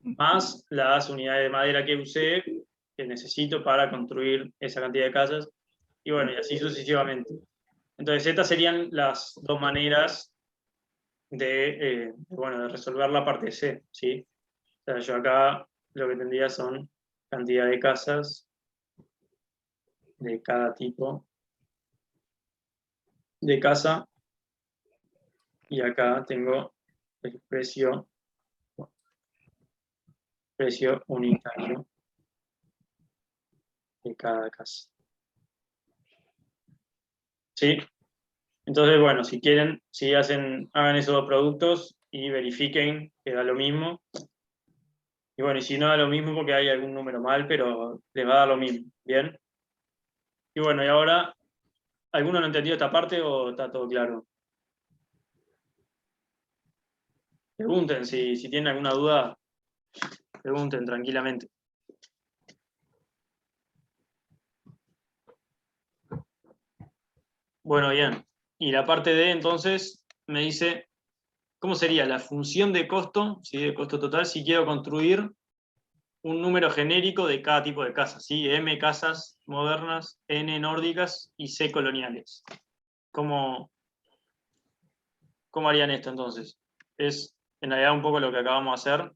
más las unidades de madera que usé, que necesito para construir esa cantidad de casas, y bueno, y así sucesivamente. Entonces estas serían las dos maneras de resolver la parte C, ¿sí? O sea, yo acá lo que tendría son cantidad de casas de cada tipo de casa, y acá tengo el precio unitario de cada casa. ¿Sí? Entonces, bueno, si quieren, si hagan esos dos productos y verifiquen que da lo mismo. Y bueno, y si no da lo mismo porque hay algún número mal, pero les va a dar lo mismo. ¿Bien? Y bueno, y ahora, ¿alguno no entendió esta parte o está todo claro? Pregunten, si tienen alguna duda, pregunten tranquilamente. Bueno, bien. Y la parte D, entonces, me dice, ¿cómo sería la función de costo, ¿sí? De costo total, si quiero construir un número genérico de cada tipo de casas, ¿sí? M casas modernas, N nórdicas y C coloniales. ¿Cómo harían esto entonces? Es en realidad un poco lo que acabamos de hacer,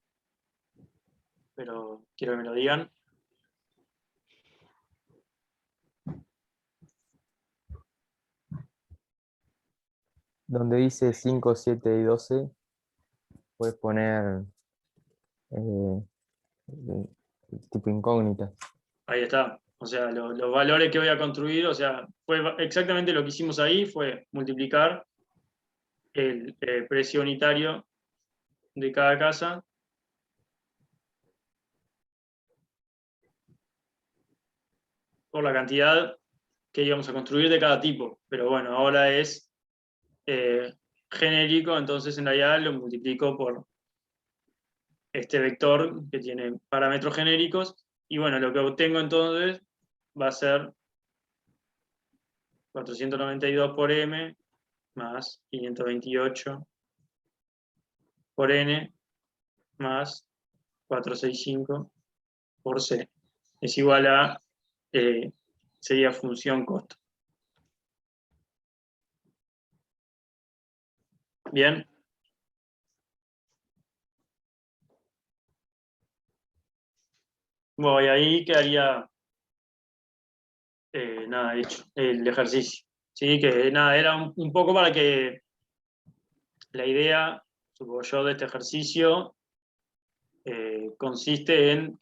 pero quiero que me lo digan. Donde dice 5, 7 y 12, puedes poner eh, tipo incógnita. Ahí está. O sea, los valores que voy a construir, o sea, fue exactamente lo que hicimos ahí, fue multiplicar el precio unitario de cada casa por la cantidad que íbamos a construir de cada tipo. Pero bueno, ahora es genérico, entonces en realidad lo multiplico por este vector que tiene parámetros genéricos, y bueno, lo que obtengo entonces va a ser 492 por M más 528 por N más 465 por C. Es igual a, sería función costo. Bien. Bueno, y ahí quedaría nada hecho, el ejercicio. ¿Sí? Que nada, era un poco para que la idea, supongo yo, de este ejercicio consiste en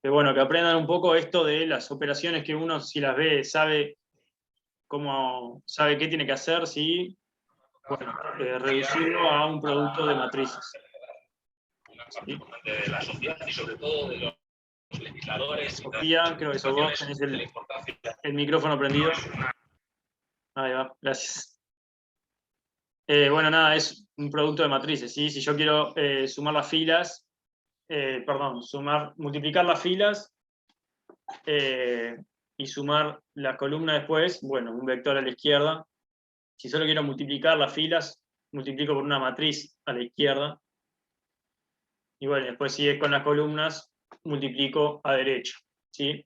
bueno, que aprendan un poco esto de las operaciones que uno, si las ve, sabe qué tiene que hacer, ¿sí? Bueno, reducirlo a un producto de matrices. ¿Sí? De la sociedad y sobre todo de los legisladores. Sofía, creo que sos vos, tenés el micrófono prendido. Ahí va, gracias. Bueno, nada, es un producto de matrices, ¿sí? Si yo quiero sumar las filas, multiplicar las filas y sumar la columna después, bueno, un vector a la izquierda. Si solo quiero multiplicar las filas, multiplico por una matriz a la izquierda. Y bueno, después si es con las columnas, multiplico a derecha, ¿sí?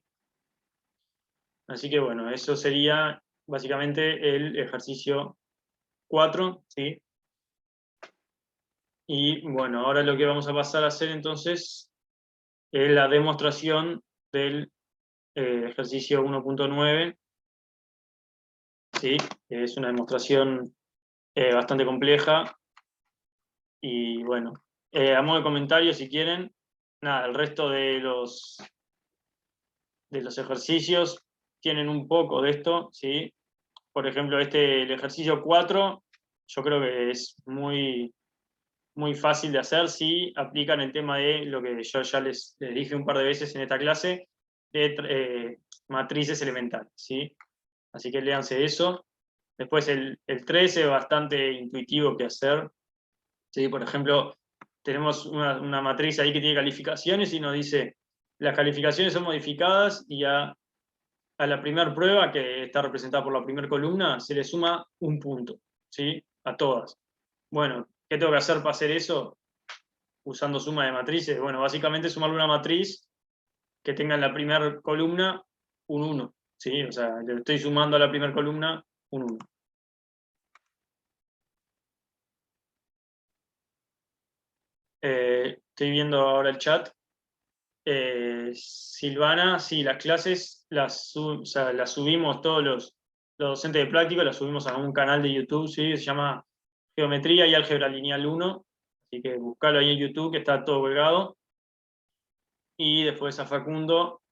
Así que bueno, eso sería básicamente el ejercicio 4, ¿sí? Y bueno, ahora lo que vamos a pasar a hacer entonces es la demostración del ejercicio 1.9, ¿sí? Es una demostración bastante compleja Y bueno, a modo de comentario, si quieren, nada, el resto de los ejercicios tienen un poco de esto, ¿sí? Por ejemplo, el ejercicio 4, yo creo que es muy, muy fácil de hacer si aplican el tema de lo que yo ya les dije un par de veces en esta clase, de matrices elementales, ¿sí? Así que léanse eso. Después el 13 es bastante intuitivo que hacer, ¿sí? Por ejemplo, tenemos una matriz ahí que tiene calificaciones y nos dice, las calificaciones son modificadas y a la primera prueba, que está representada por la primera columna, se le suma un punto, ¿sí? A todas. Bueno, ¿qué tengo que hacer para hacer eso? Usando suma de matrices. Bueno, básicamente sumarle una matriz que tenga en la primera columna un 1, ¿sí? O sea, le estoy sumando a la primera columna un 1. Estoy viendo ahora el chat. Silvana, sí, las clases las subimos todos los docentes de práctico, las subimos a un canal de YouTube, ¿sí? Se llama Geometría y Álgebra Lineal 1, así que buscalo ahí en YouTube, que está todo colgado. Y después a Facundo,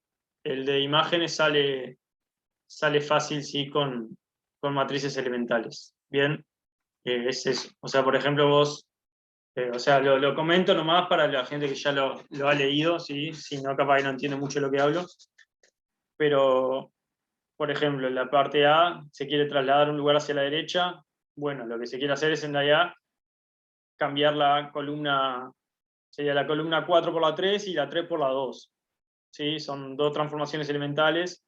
el de imágenes sale fácil, sí, con matrices elementales. Bien, es eso. O sea, por ejemplo, vos, o sea, lo comento nomás para la gente que ya lo ha leído, ¿sí? Si no, capaz que no entiende mucho lo que hablo. Pero, por ejemplo, en la parte A se quiere trasladar un lugar hacia la derecha. Bueno, lo que se quiere hacer es en la A cambiar la columna, sería la columna 4 por la 3 y la 3 por la 2. ¿Sí? Son dos transformaciones elementales.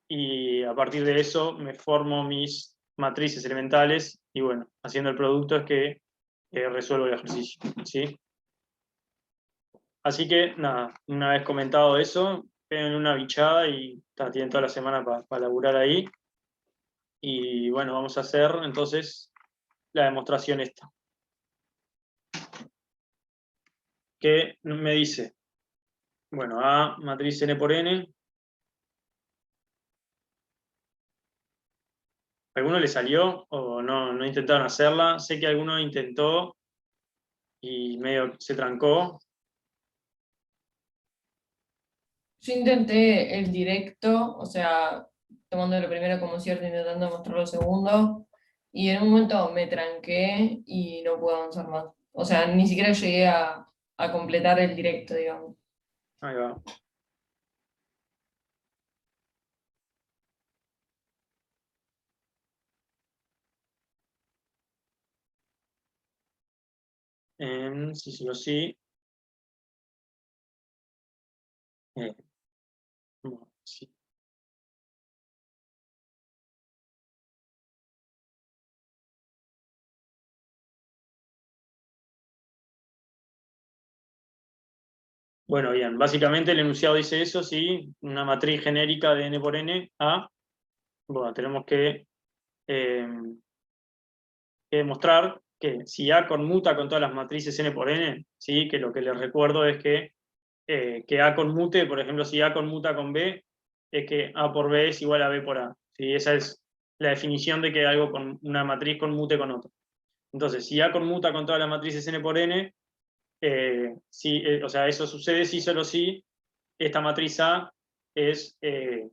Y a partir de eso me formo mis matrices elementales y bueno, haciendo el producto es que resuelvo el ejercicio, ¿sí? Así que nada, una vez comentado eso, peguen una bichada y tienen toda la semana para laburar ahí. Y bueno, vamos a hacer entonces la demostración esta. ¿Qué me dice? Bueno, A matriz n por n. ¿Alguno le salió o no intentaron hacerla? Sé que alguno intentó y medio se trancó. Yo intenté el directo, o sea, tomando lo primero como cierto, intentando mostrar lo segundo, y en un momento me tranqué y no pude avanzar más. O sea, ni siquiera llegué a completar el directo, digamos. Ahí va. Sí, sí o sí. Bueno, sí. Bueno, bien, básicamente el enunciado dice eso, sí, una matriz genérica de n por n, A. Bueno, tenemos que demostrar que si A conmuta con todas las matrices n por n, ¿sí? Que lo que les recuerdo es que A conmute, por ejemplo, si A conmuta con B, es que A por B es igual a B por A. ¿Sí? Esa es la definición de que algo con una matriz conmute con otra. Entonces, si A conmuta con todas las matrices n por n, o sea, eso sucede si solo si esta matriz A es, es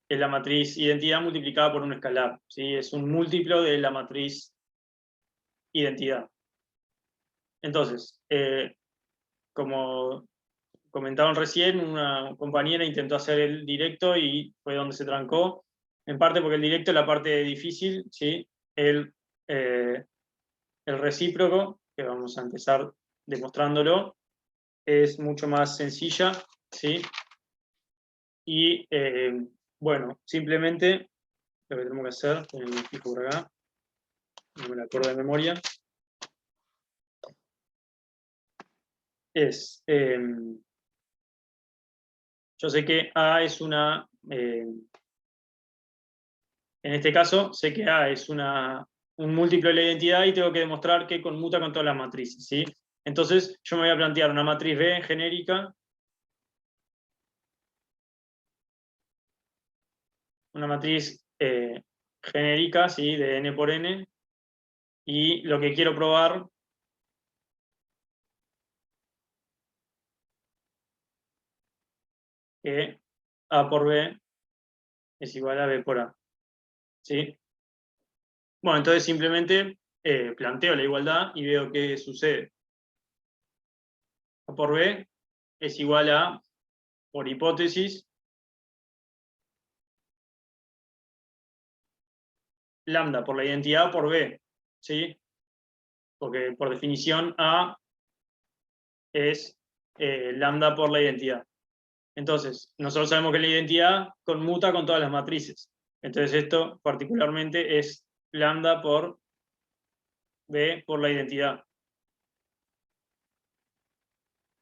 la matriz identidad multiplicada por un escalar, ¿sí? Es un múltiplo de la matriz identidad. Entonces, como comentaban recién, una compañera intentó hacer el directo y fue donde se trancó, en parte porque el directo es la parte difícil, ¿sí? El recíproco, que vamos a empezar demostrándolo, es mucho más sencilla, ¿sí? Y bueno, simplemente lo que tenemos que hacer, me fijo por acá, no me la acuerdo de memoria, es, yo sé que A es una, en este caso, sé que A es un múltiplo de la identidad y tengo que demostrar que conmuta con todas las matrices, ¿sí? Entonces, yo me voy a plantear una matriz B genérica, una matriz genérica, ¿sí? De n por n, Y lo que quiero probar que A por B es igual a B por A. ¿Sí? Bueno, entonces simplemente planteo la igualdad y veo qué sucede. A por B es igual a, por hipótesis, lambda por la identidad por B. ¿Sí? Porque por definición A es lambda por la identidad. Entonces, nosotros sabemos que la identidad conmuta con todas las matrices. Entonces esto particularmente es lambda por B por la identidad.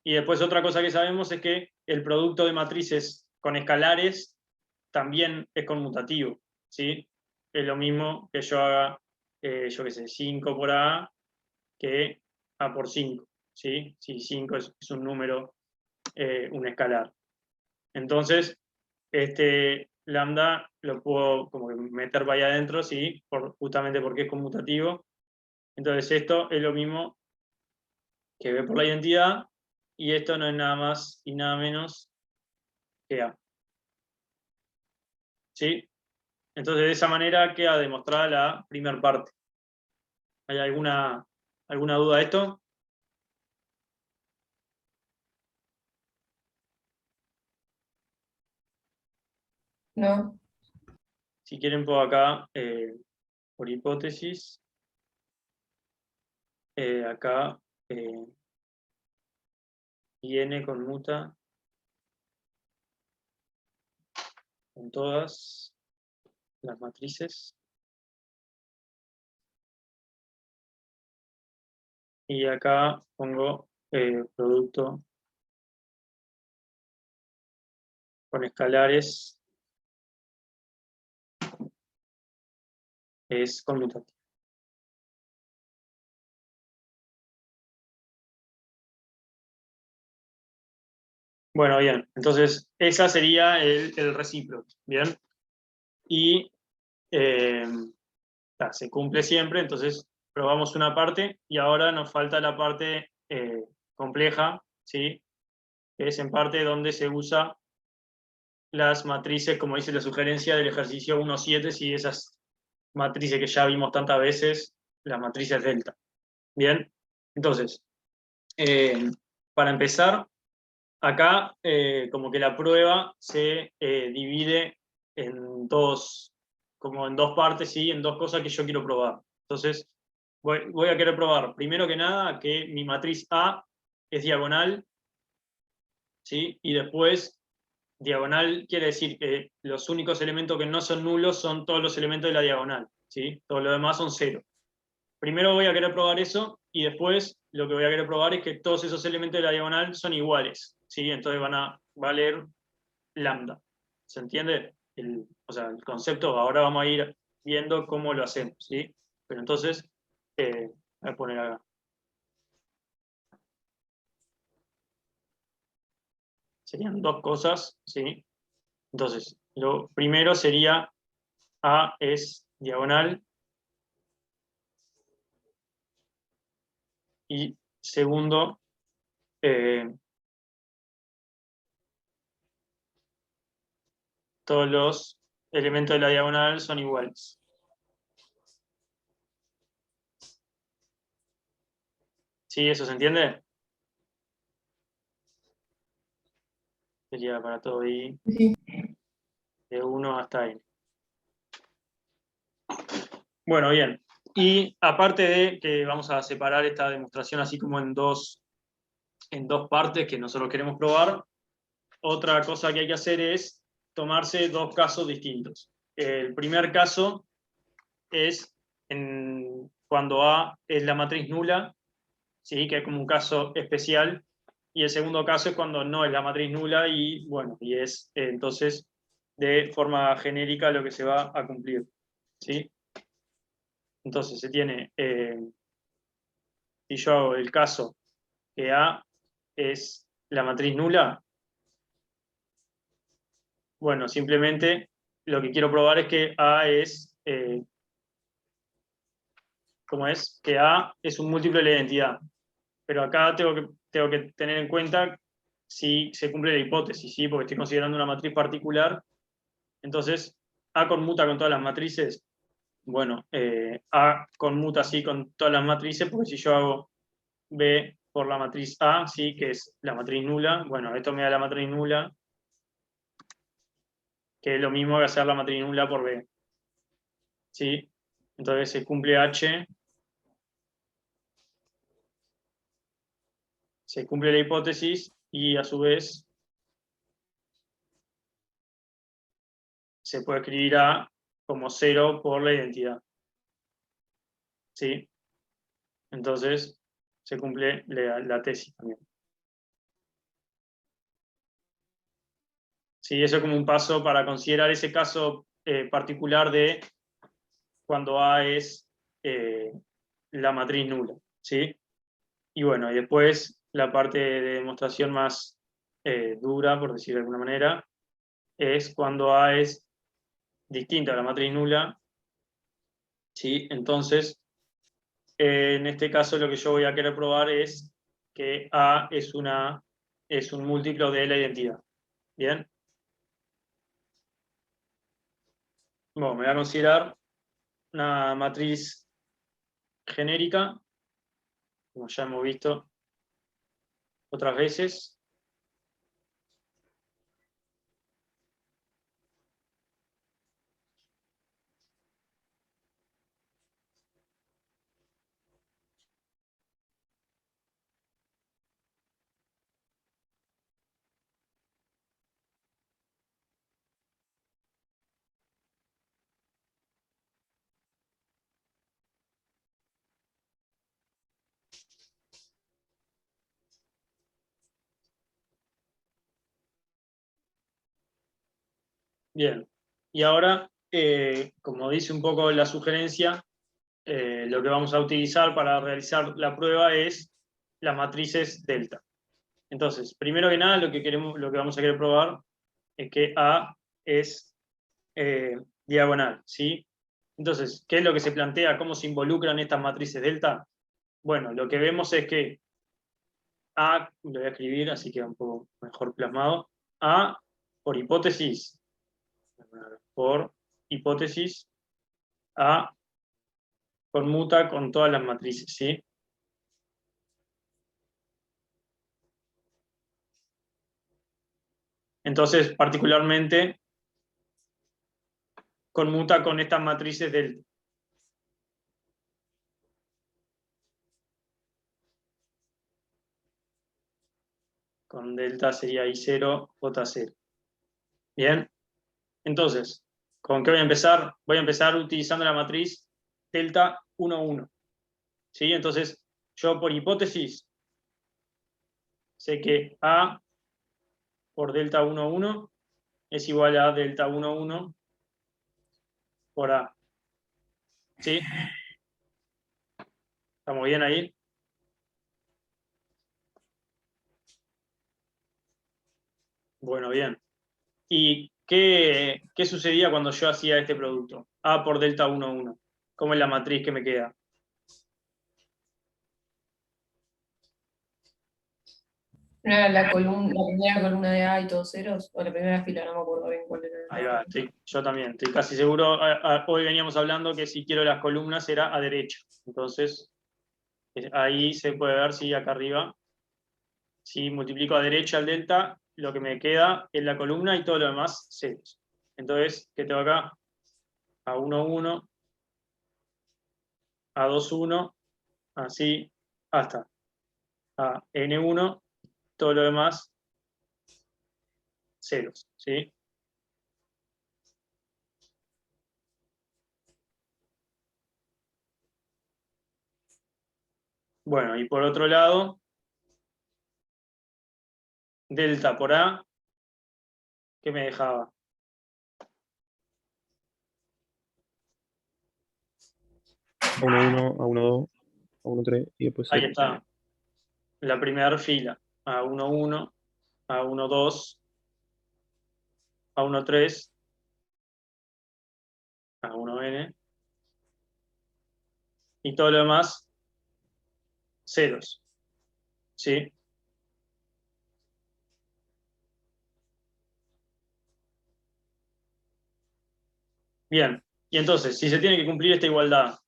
Y después otra cosa que sabemos es que el producto de matrices con escalares también es conmutativo, ¿sí? Es lo mismo que yo haga, yo qué sé, 5 por A que A por 5, ¿sí? Si 5 es un número, un escalar. Entonces, este lambda lo puedo como que meter para allá adentro, ¿sí? Justamente porque es conmutativo. Entonces esto es lo mismo que B por la identidad, y esto no es nada más y nada menos que A. ¿Sí? Entonces de esa manera queda demostrada la primera parte. ¿Hay alguna duda de esto? No. Si quieren puedo acá, por hipótesis, acá y n conmuta con todas las matrices. Y acá pongo producto con escalares es conmutativo. Bueno, bien, entonces esa sería el recíproco, ¿bien? Y se cumple siempre, entonces probamos una parte y ahora nos falta la parte compleja, ¿sí? Que es en parte donde se usa las matrices, como dice la sugerencia del ejercicio 1.7, si esas matrices que ya vimos tantas veces, las matrices delta. Bien, entonces, para empezar, acá como que la prueba se divide en dos, como en dos partes, ¿sí? En dos cosas que yo quiero probar. Entonces, voy a querer probar, primero que nada, que mi matriz A es diagonal, ¿sí? Y después, diagonal quiere decir que los únicos elementos que no son nulos son todos los elementos de la diagonal, ¿sí? Todo lo demás son cero. Primero voy a querer probar eso, y después lo que voy a querer probar es que todos esos elementos de la diagonal son iguales, ¿sí? Entonces van a valer lambda. ¿Se entiende? O sea, el concepto, ahora vamos a ir viendo cómo lo hacemos, ¿sí? Pero entonces, voy a poner acá. Serían dos cosas, ¿sí? Entonces, lo primero sería A es diagonal, y segundo, todos los elementos de la diagonal son iguales. ¿Sí? ¿Eso se entiende? Sería para todo I, Sí. de 1 hasta N. Bueno, bien. Y aparte de que vamos a separar esta demostración así como en dos partes que nosotros queremos probar, otra cosa que hay que hacer es tomarse dos casos distintos. El primer caso es cuando A es la matriz nula, ¿sí? Que es como un caso especial, y el segundo caso es cuando no es la matriz nula y, bueno, y es entonces de forma genérica lo que se va a cumplir, ¿sí? Entonces se tiene, si yo hago el caso que A es la matriz nula, bueno, simplemente lo que quiero probar es que A es ¿cómo es? Que A es un múltiplo de la identidad. Pero acá tengo que tener en cuenta si se cumple la hipótesis, ¿sí? Porque estoy considerando una matriz particular. Entonces, A conmuta con todas las matrices. Bueno, A conmuta así con todas las matrices, porque si yo hago B por la matriz A, ¿sí? Que es la matriz nula, bueno, esto me da la matriz nula, que es lo mismo que hacer la matriz nula por B. ¿Sí? Entonces se cumple H, se cumple la hipótesis y a su vez se puede escribir A como 0 por la identidad. ¿Sí? Entonces se cumple la tesis también. Sí, eso es como un paso para considerar ese caso particular de cuando A es la matriz nula. ¿Sí? Y bueno, y después la parte de demostración más dura, por decir de alguna manera, es cuando A es distinta a la matriz nula. ¿Sí? Entonces, en este caso lo que yo voy a querer probar es que A es un múltiplo de la identidad. ¿Bien? Bueno, me voy a considerar una matriz genérica, como ya hemos visto otras veces. Bien. Y ahora, como dice un poco la sugerencia, lo que vamos a utilizar para realizar la prueba es las matrices delta. Entonces, primero que nada, lo que vamos a querer probar es que A es diagonal, ¿sí? Entonces, ¿qué es lo que se plantea? ¿Cómo se involucran estas matrices delta? Bueno, lo que vemos es que A, lo voy a escribir, así queda un poco mejor plasmado, A, por hipótesis, A conmuta con todas las matrices, ¿sí? Entonces, particularmente, conmuta con estas matrices delta. Con delta sería I0, J0. Bien. Entonces, ¿con qué voy a empezar? Voy a empezar utilizando la matriz delta 1, 1. ¿Sí? Entonces, yo por hipótesis sé que A por delta 1, 1 es igual a delta 1, 1 por A. ¿Sí? ¿Estamos bien ahí? Bueno, bien. ¿Y qué sucedía cuando yo hacía este producto? A por delta 1, 1. ¿Cómo es la matriz que me queda? Era la primera columna de A y todos ceros, o la primera fila, no me acuerdo bien cuál era. Ahí va, yo también, estoy casi seguro. Hoy veníamos hablando que si quiero las columnas era a derecha. Entonces, ahí se puede ver si acá arriba, si multiplico a derecha el delta, lo que me queda es la columna y todo lo demás ceros. Entonces, ¿qué tengo acá? A1, 1, A2, 1, así, hasta a N1, todo lo demás ceros, ¿sí? Bueno, y por otro lado, delta por A, ¿qué me dejaba? A1, 1, A1, 2, A1, 3 y después Ahí 0. está, la primera fila, A1, 1, A1, 2, A1, 3, A1, N, y todo lo demás ceros. ¿Sí? Bien, y entonces, si se tiene que cumplir esta igualdad,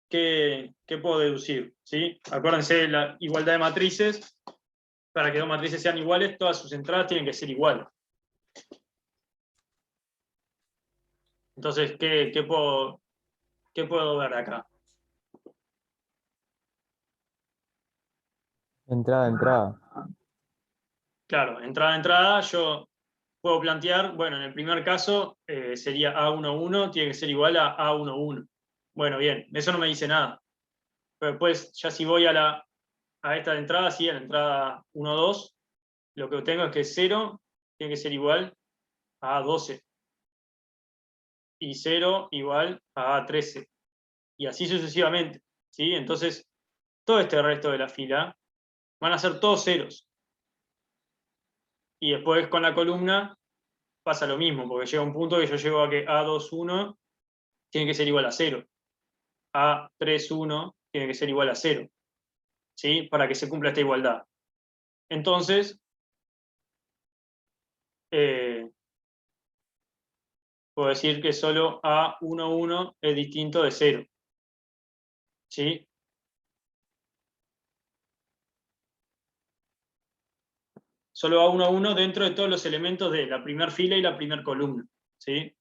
¿qué puedo deducir? ¿Sí? Acuérdense de la igualdad de matrices. Para que dos matrices sean iguales, todas sus entradas tienen que ser iguales. Entonces, ¿qué puedo ver acá? Entrada, entrada. Claro, entrada, yo puedo plantear, bueno, en el primer caso sería A11, tiene que ser igual a A11. Bueno, bien, eso no me dice nada. Pero después, ya si voy a esta de entrada, sí, a la entrada 1, 2, lo que tengo es que 0 tiene que ser igual a 12. Y 0 igual a 13. Y así sucesivamente. ¿Sí? Entonces, todo este resto de la fila van a ser todos ceros. Y después con la columna pasa lo mismo, porque llega un punto que yo llego a que A21 tiene que ser igual a 0. A31 tiene que ser igual a 0. ¿Sí? Para que se cumpla esta igualdad. Entonces, puedo decir que solo A11 es distinto de 0. ¿Sí? Solo A11 dentro de todos los elementos de la primera fila y la primera columna. ¿Sí?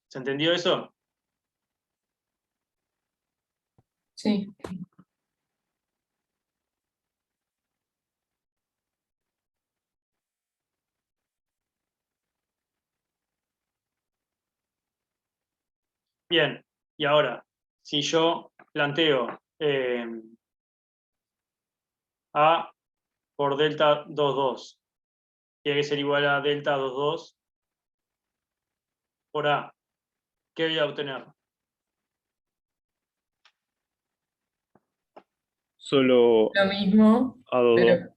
¿Se entendió eso? Sí. Bien, y ahora, si yo planteo A por delta 22, tiene que ser igual a delta 22 por A, ¿qué voy a obtener? Solo Lo mismo, A22. pero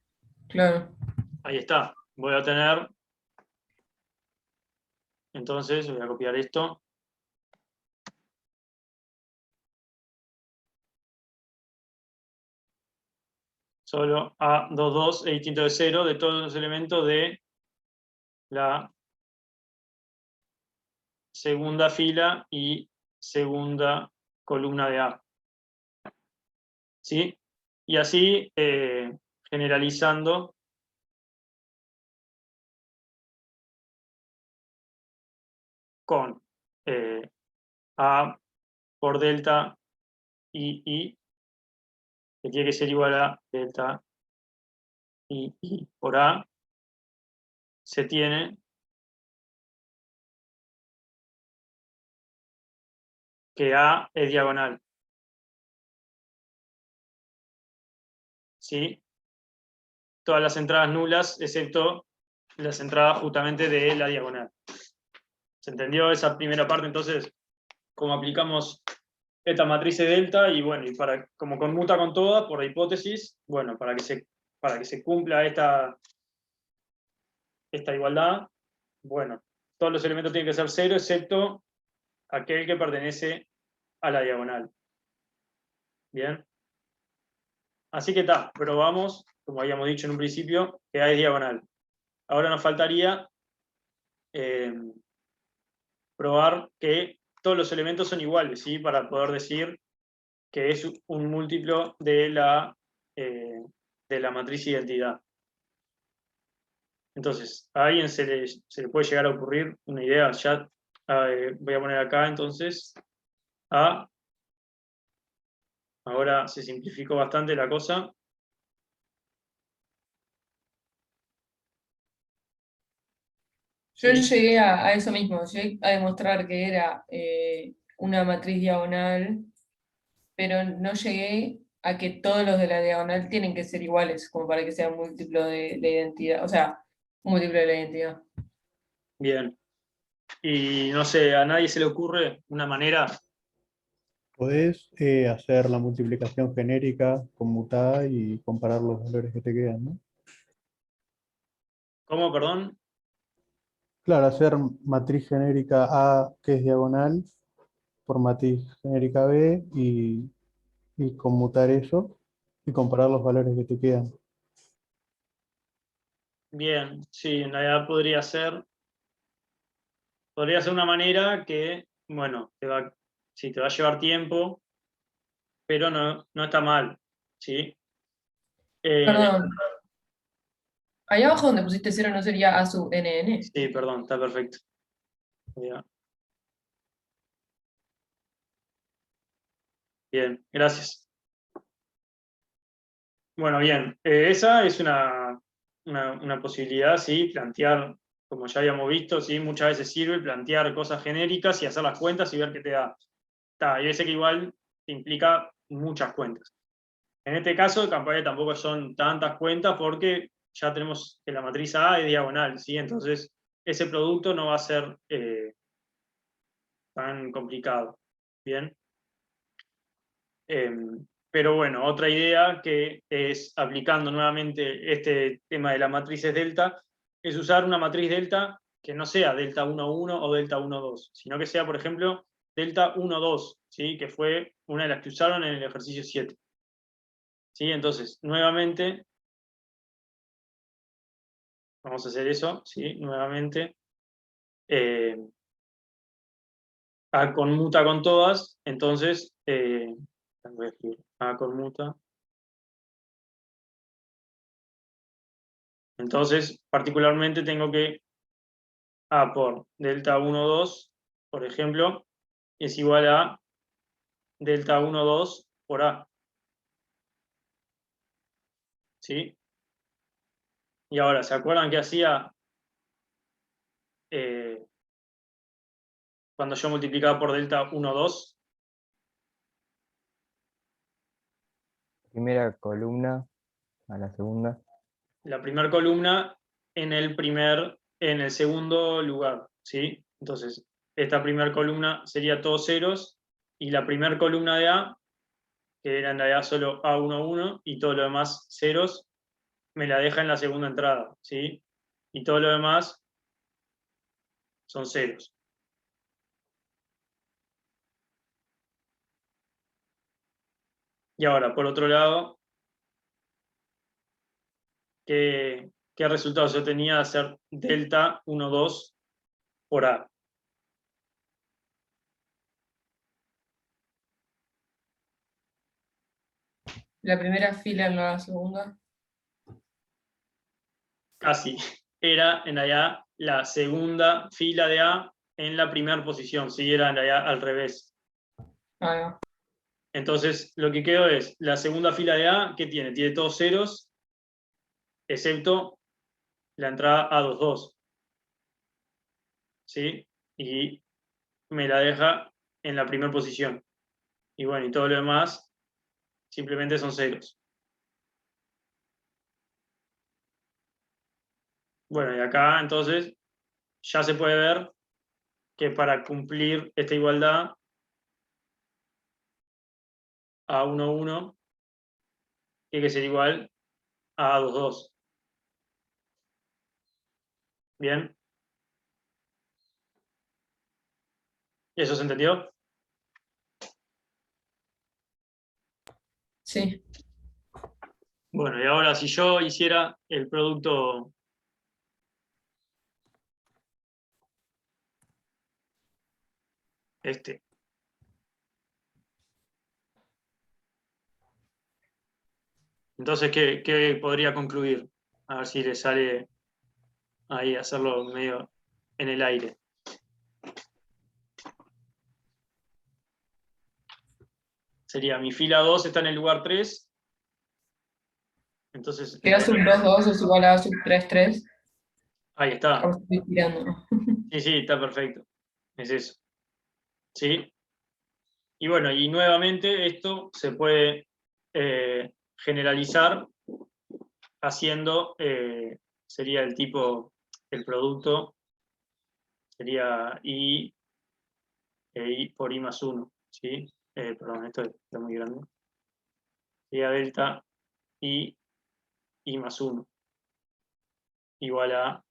claro. Ahí está, voy a obtener, entonces voy a copiar esto. Solo A22 es distinto de 0 de todos los elementos de la segunda fila y segunda columna de A. ¿Sí? Y así, generalizando, con A por delta I, que tiene que ser igual a delta I por A, se tiene que A es diagonal. ¿Sí? Todas las entradas nulas, excepto las entradas justamente de la diagonal. ¿Se entendió esa primera parte? Entonces, cómo aplicamos esta matriz de delta, y bueno, y como conmuta con todas, por hipótesis, bueno, para que se cumpla esta igualdad, bueno, todos los elementos tienen que ser 0, excepto aquel que pertenece a la diagonal. Bien. Así que está, probamos, como habíamos dicho en un principio, que A es diagonal. Ahora nos faltaría probar que todos los elementos son iguales, ¿sí? Para poder decir que es un múltiplo de la matriz identidad. Entonces, a alguien se le puede llegar a ocurrir una idea. Ya voy a poner acá entonces A. Ahora se simplificó bastante la cosa. Yo Sí. llegué a eso mismo, llegué a demostrar que era una matriz diagonal, pero no llegué a que todos los de la diagonal tienen que ser iguales, como para que sea un múltiplo de la identidad, o sea, un múltiplo de la identidad. Bien. Y no sé, ¿a nadie se le ocurre una manera? Podés hacer la multiplicación genérica conmutada y comparar los valores que te quedan, ¿no? ¿Cómo, perdón? Claro, hacer matriz genérica A, que es diagonal, por matriz genérica B y conmutar eso y comparar los valores que te quedan. Bien, sí, en realidad podría ser una manera que, bueno, sí, te va a llevar tiempo, pero no está mal, ¿sí? Perdón, ahí abajo donde pusiste 0 no sería A sub NN. Sí, perdón, está perfecto. Ya. Bien, gracias. Bueno, bien, esa es una posibilidad, sí, plantear, como ya habíamos visto, sí, muchas veces sirve plantear cosas genéricas y hacer las cuentas y ver qué te da. Hay veces que igual te implica muchas cuentas. En este caso, Campari tampoco son tantas cuentas porque ya tenemos que la matriz A es diagonal, ¿sí? Entonces, ese producto no va a ser tan complicado. Bien. Pero bueno, otra idea que es aplicando nuevamente este tema de las matrices delta, es usar una matriz delta que no sea delta 1,1 o delta 1,2, sino que sea, por ejemplo, delta 1,2, ¿sí? Que fue una de las que usaron en el ejercicio 7. ¿Sí? Entonces, nuevamente, vamos a hacer eso, ¿sí? Nuevamente, A conmuta con todas, entonces, voy a escribir A conmuta. Entonces, particularmente tengo que A por delta 1,2, por ejemplo, es igual a delta 1,2 por A. ¿Sí? Y ahora, ¿se acuerdan qué hacía cuando yo multiplicaba por delta 1,2? Primera columna a la segunda. La primera columna en el segundo lugar, ¿sí? Entonces, esta primera columna sería todos ceros, y la primera columna de A, que era en realidad solo A11, y todo lo demás ceros, me la deja en la segunda entrada, ¿sí? Y todo lo demás son ceros. Y ahora, por otro lado, ¿qué resultados yo tenía de hacer delta 1,2 por A? La primera fila en la segunda. Casi. Era en realidad la segunda fila de A en la primera posición, si era en realidad al revés. Ahí va. Entonces, lo que quedó es la segunda fila de A, ¿qué tiene? Tiene todos ceros, excepto la entrada A22. ¿Sí? Y me la deja en la primera posición. Y bueno, y todo lo demás simplemente son ceros. Bueno, y acá entonces ya se puede ver que para cumplir esta igualdad A11 tiene que ser igual a A22. Bien, ¿eso se entendió? Sí. Bueno, y ahora si yo hiciera el producto este. Entonces, ¿qué podría concluir? A ver si le sale ahí hacerlo medio en el aire. Sería mi fila 2 está en el lugar 3. Entonces, Que A sub 2,2 es igual a A sub 3,3. ahí está. Ahora estoy tirando. Sí, sí, está perfecto. Es eso. ¿Sí? Y bueno, y nuevamente esto se puede generalizar haciendo, sería el tipo, el producto, sería I, I por I más 1. ¿Sí? Perdón, esto está muy grande. Sería delta I más 1 igual a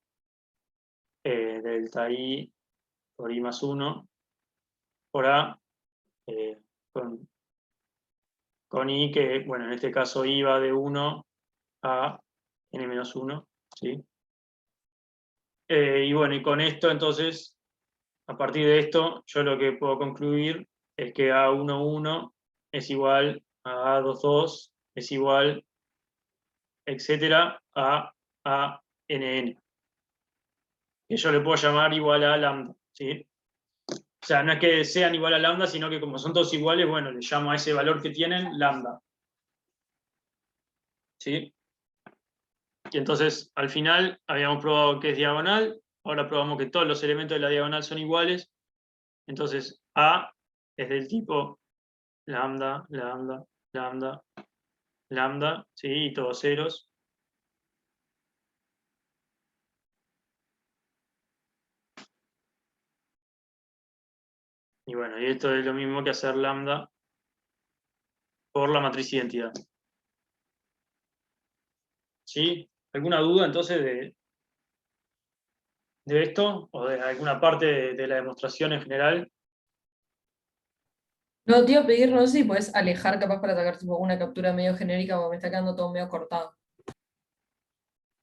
delta I por I más 1 por A con I, que, bueno, en este caso I va de 1 a N menos 1, ¿sí? Y bueno, y con esto, entonces, a partir de esto, yo lo que puedo concluir es que A11 es igual a A22, es igual, etcétera, a ANN. Que yo le puedo llamar igual a lambda, ¿sí? O sea, no es que sean igual a lambda, sino que como son todos iguales, bueno, le llamo a ese valor que tienen lambda. ¿Sí? Y entonces, al final, habíamos probado que es diagonal, ahora probamos que todos los elementos de la diagonal son iguales. Entonces, A es del tipo lambda, lambda, lambda, lambda, ¿sí? Y todos ceros. Y bueno, y esto es lo mismo que hacer lambda por la matriz identidad. ¿Sí? ¿Alguna duda entonces de esto? ¿O de alguna parte de la demostración en general? No, te iba a pedir, no sé si puedes alejar capaz para sacar tipo, una captura medio genérica porque me está quedando todo medio cortado.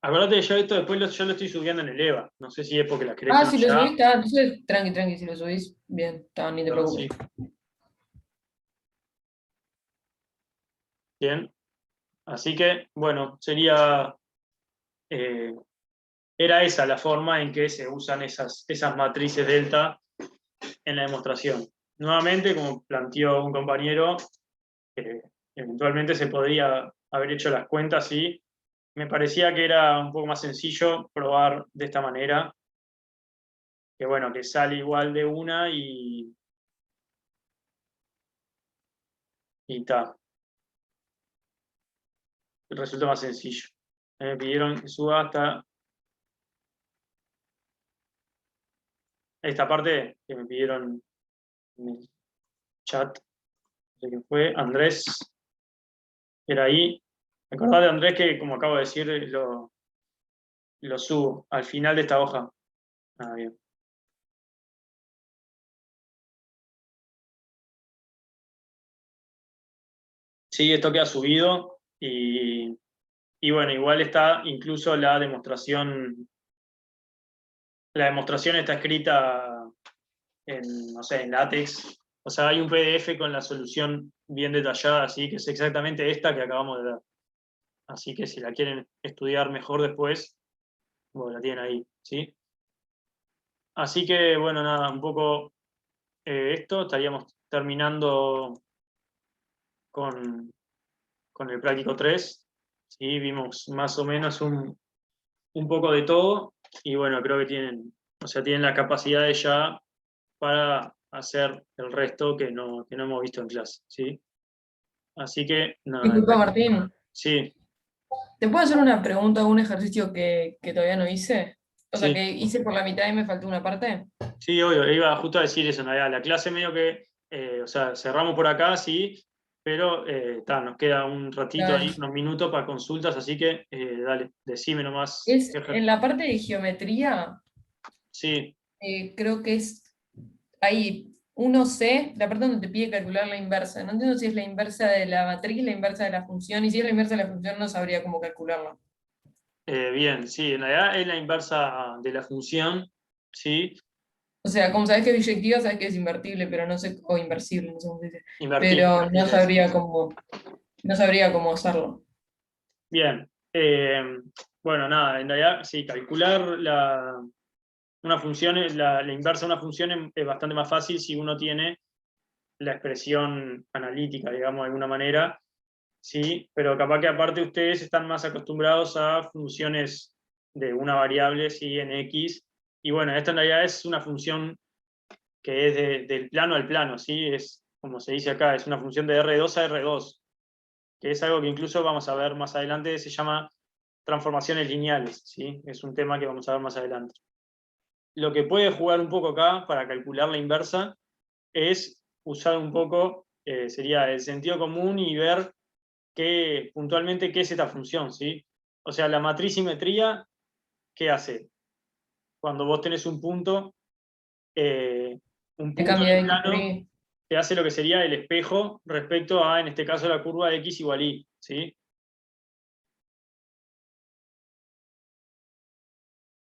Acuérdate que yo esto después yo lo estoy subiendo en el EVA. No sé si es porque la querés Ah, tener si lo ya. subís, está, entonces tranqui, si lo subís, bien, está, ni te Pero preocupes. sí. Bien. Así que, bueno, sería. Era esa la forma en que se usan esas matrices delta en la demostración. Nuevamente, como planteó un compañero, eventualmente se podría haber hecho las cuentas, sí. Me parecía que era un poco más sencillo probar de esta manera, que bueno, que sale igual de una y ta. Resulta más sencillo. Me pidieron que suba hasta esta parte que me pidieron en el chat, no sé quién fue, Andrés, era ahí. Recordad de Andrés que, como acabo de decir, lo subo al final de esta hoja. Ah, bien. Sí, esto queda subido y bueno, igual está incluso la demostración. La demostración está escrita en, no sé, en LaTeX. O sea, hay un PDF con la solución bien detallada, así que es exactamente esta que acabamos de ver. Así que si la quieren estudiar mejor después, bueno, la tienen ahí, ¿sí? Así que, bueno, nada, un poco esto. Estaríamos terminando con el práctico 3. ¿Sí? Vimos más o menos un poco de todo y bueno, creo que tienen la capacidad de ya para hacer el resto que no hemos visto en clase, ¿sí? Así que, nada, Disculpa, Martín, sí, ¿te puedo hacer una pregunta o un ejercicio que todavía no hice? O sea, sí, que hice por la mitad y me faltó una parte. sí, obvio, iba justo a decir eso, en realidad, la clase medio que, o sea, cerramos por acá, sí, pero nos queda un ratito ahí, Dale. unos minutos para consultas, así que, dale, decime nomás. Es en la parte de geometría, Sí, creo que es ahí 1C, la parte donde te pide calcular la inversa. No entiendo si es la inversa de la matriz, la inversa de la función, y si es la inversa de la función no sabría cómo calcularla. bien, sí, en realidad es la inversa de la función, ¿sí? O sea, como sabes que es biyectiva, sabes que es invertible, pero no sé, o inversible, no sé cómo se dice. Invertible, Pero invertible es. no sabría cómo hacerlo. Bien, bueno, nada, en realidad, sí, calcular una función, la inversa de una función es bastante más fácil si uno tiene la expresión analítica, digamos, de alguna manera, sí, pero capaz que aparte ustedes están más acostumbrados a funciones de una variable, sí, en X, y bueno, esta en realidad es una función que es del plano al plano, sí, es como se dice acá, es una función de R2 a R2, que es algo que incluso vamos a ver más adelante, se llama transformaciones lineales, ¿sí? Es un tema que vamos a ver más adelante. Lo que puede jugar un poco acá para calcular la inversa es usar un poco, sería el sentido común y ver puntualmente qué es esta función, ¿sí? O sea, la matriz simetría, ¿qué hace? cuando vos tenés un punto Te en cambia el de X por plano, Y. te hace lo que sería el espejo respecto a, en este caso, la curva de X igual Y, ¿sí?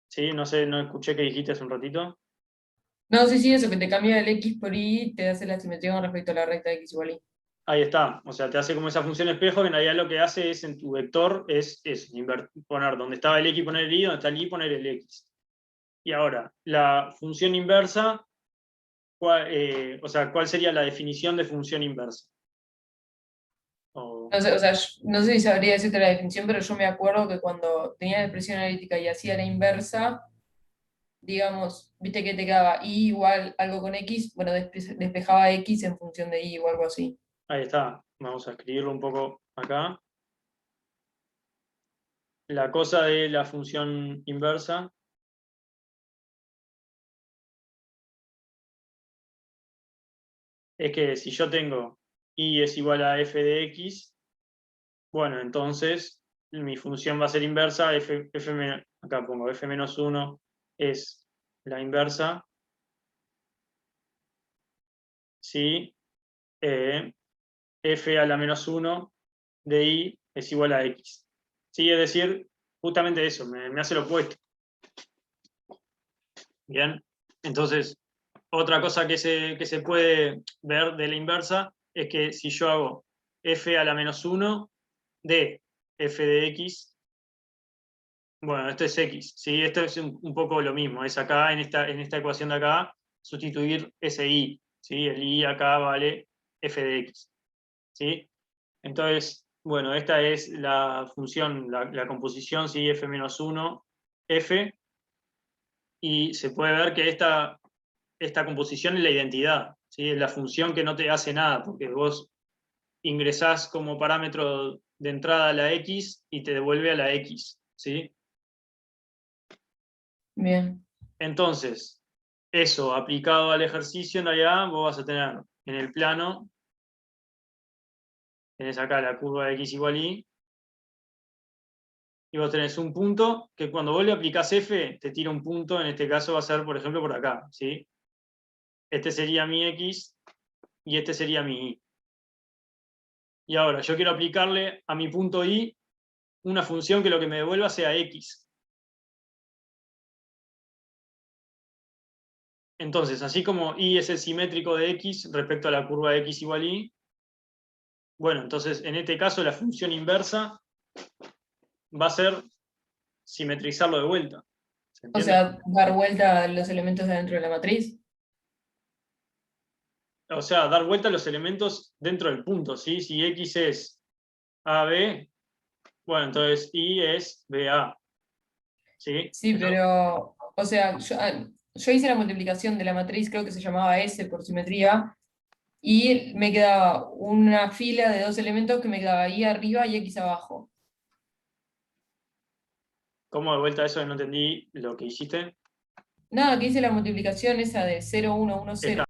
Sí, no sé, no escuché qué dijiste hace un ratito. No, sí, eso que te cambia el X por Y, te hace la simetría con respecto a la recta de X igual Y. Ahí está, o sea, te hace como esa función espejo, que en realidad lo que hace es en tu vector, es poner donde estaba el X, poner el Y, donde está el Y, poner el X. Y ahora, la función inversa, o sea, ¿cuál sería la definición de función inversa? No sé, o sea, no sé si sabría decirte la definición, pero yo me acuerdo que cuando tenía la expresión analítica y hacía la inversa, digamos, viste que te quedaba Y igual algo con X, bueno, despejaba X en función de Y o algo así. Ahí está, vamos a escribirlo un poco acá. La cosa de la función inversa es que si yo tengo Y es igual a f de X, bueno, entonces mi función va a ser inversa, acá pongo f menos 1 es la inversa, si f a la menos 1 de Y es igual a X. Sí, es decir, justamente eso, me hace lo opuesto. Bien, entonces, otra cosa que se puede ver de la inversa es que si yo hago f a la menos 1 de f de X, bueno, esto es X, ¿sí? Esto es un poco lo mismo, es acá, en esta ecuación de acá, sustituir ese Y, ¿sí? El Y acá vale f de X, ¿sí? Entonces, bueno, esta es la función, la composición, ¿sí? F menos 1, F, y se puede ver que esta composición es la identidad, ¿sí? Es la función que no te hace nada, porque vos ingresás como parámetro de entrada a la X y te devuelve a la X, ¿sí? Bien. Entonces, eso aplicado al ejercicio, en realidad vos vas a tener en el plano, tenés acá la curva de X igual Y, y vos tenés un punto que cuando vos le aplicás F, te tira un punto, en este caso va a ser, por ejemplo, por acá, ¿sí? Este sería mi X y este sería mi Y. Y ahora, yo quiero aplicarle a mi punto Y una función que lo que me devuelva sea X. Entonces, así como Y es el simétrico de X respecto a la curva de X igual Y, bueno, entonces en este caso la función inversa va a ser simetrizarlo de vuelta. ¿Se O entiende? sea, dar vuelta a los elementos de dentro de la matriz. O sea, dar vuelta a los elementos dentro del punto, ¿sí? Si X es AB, bueno, entonces Y es BA. ¿Sí? Sí, pero, o sea, yo hice la multiplicación de la matriz, creo que se llamaba S por simetría, y me quedaba una fila de dos elementos que me quedaba Y arriba y X abajo. ¿Cómo de vuelta a eso no entendí lo que hiciste? Nada, que hice la multiplicación esa de 0, 1, 1, 0.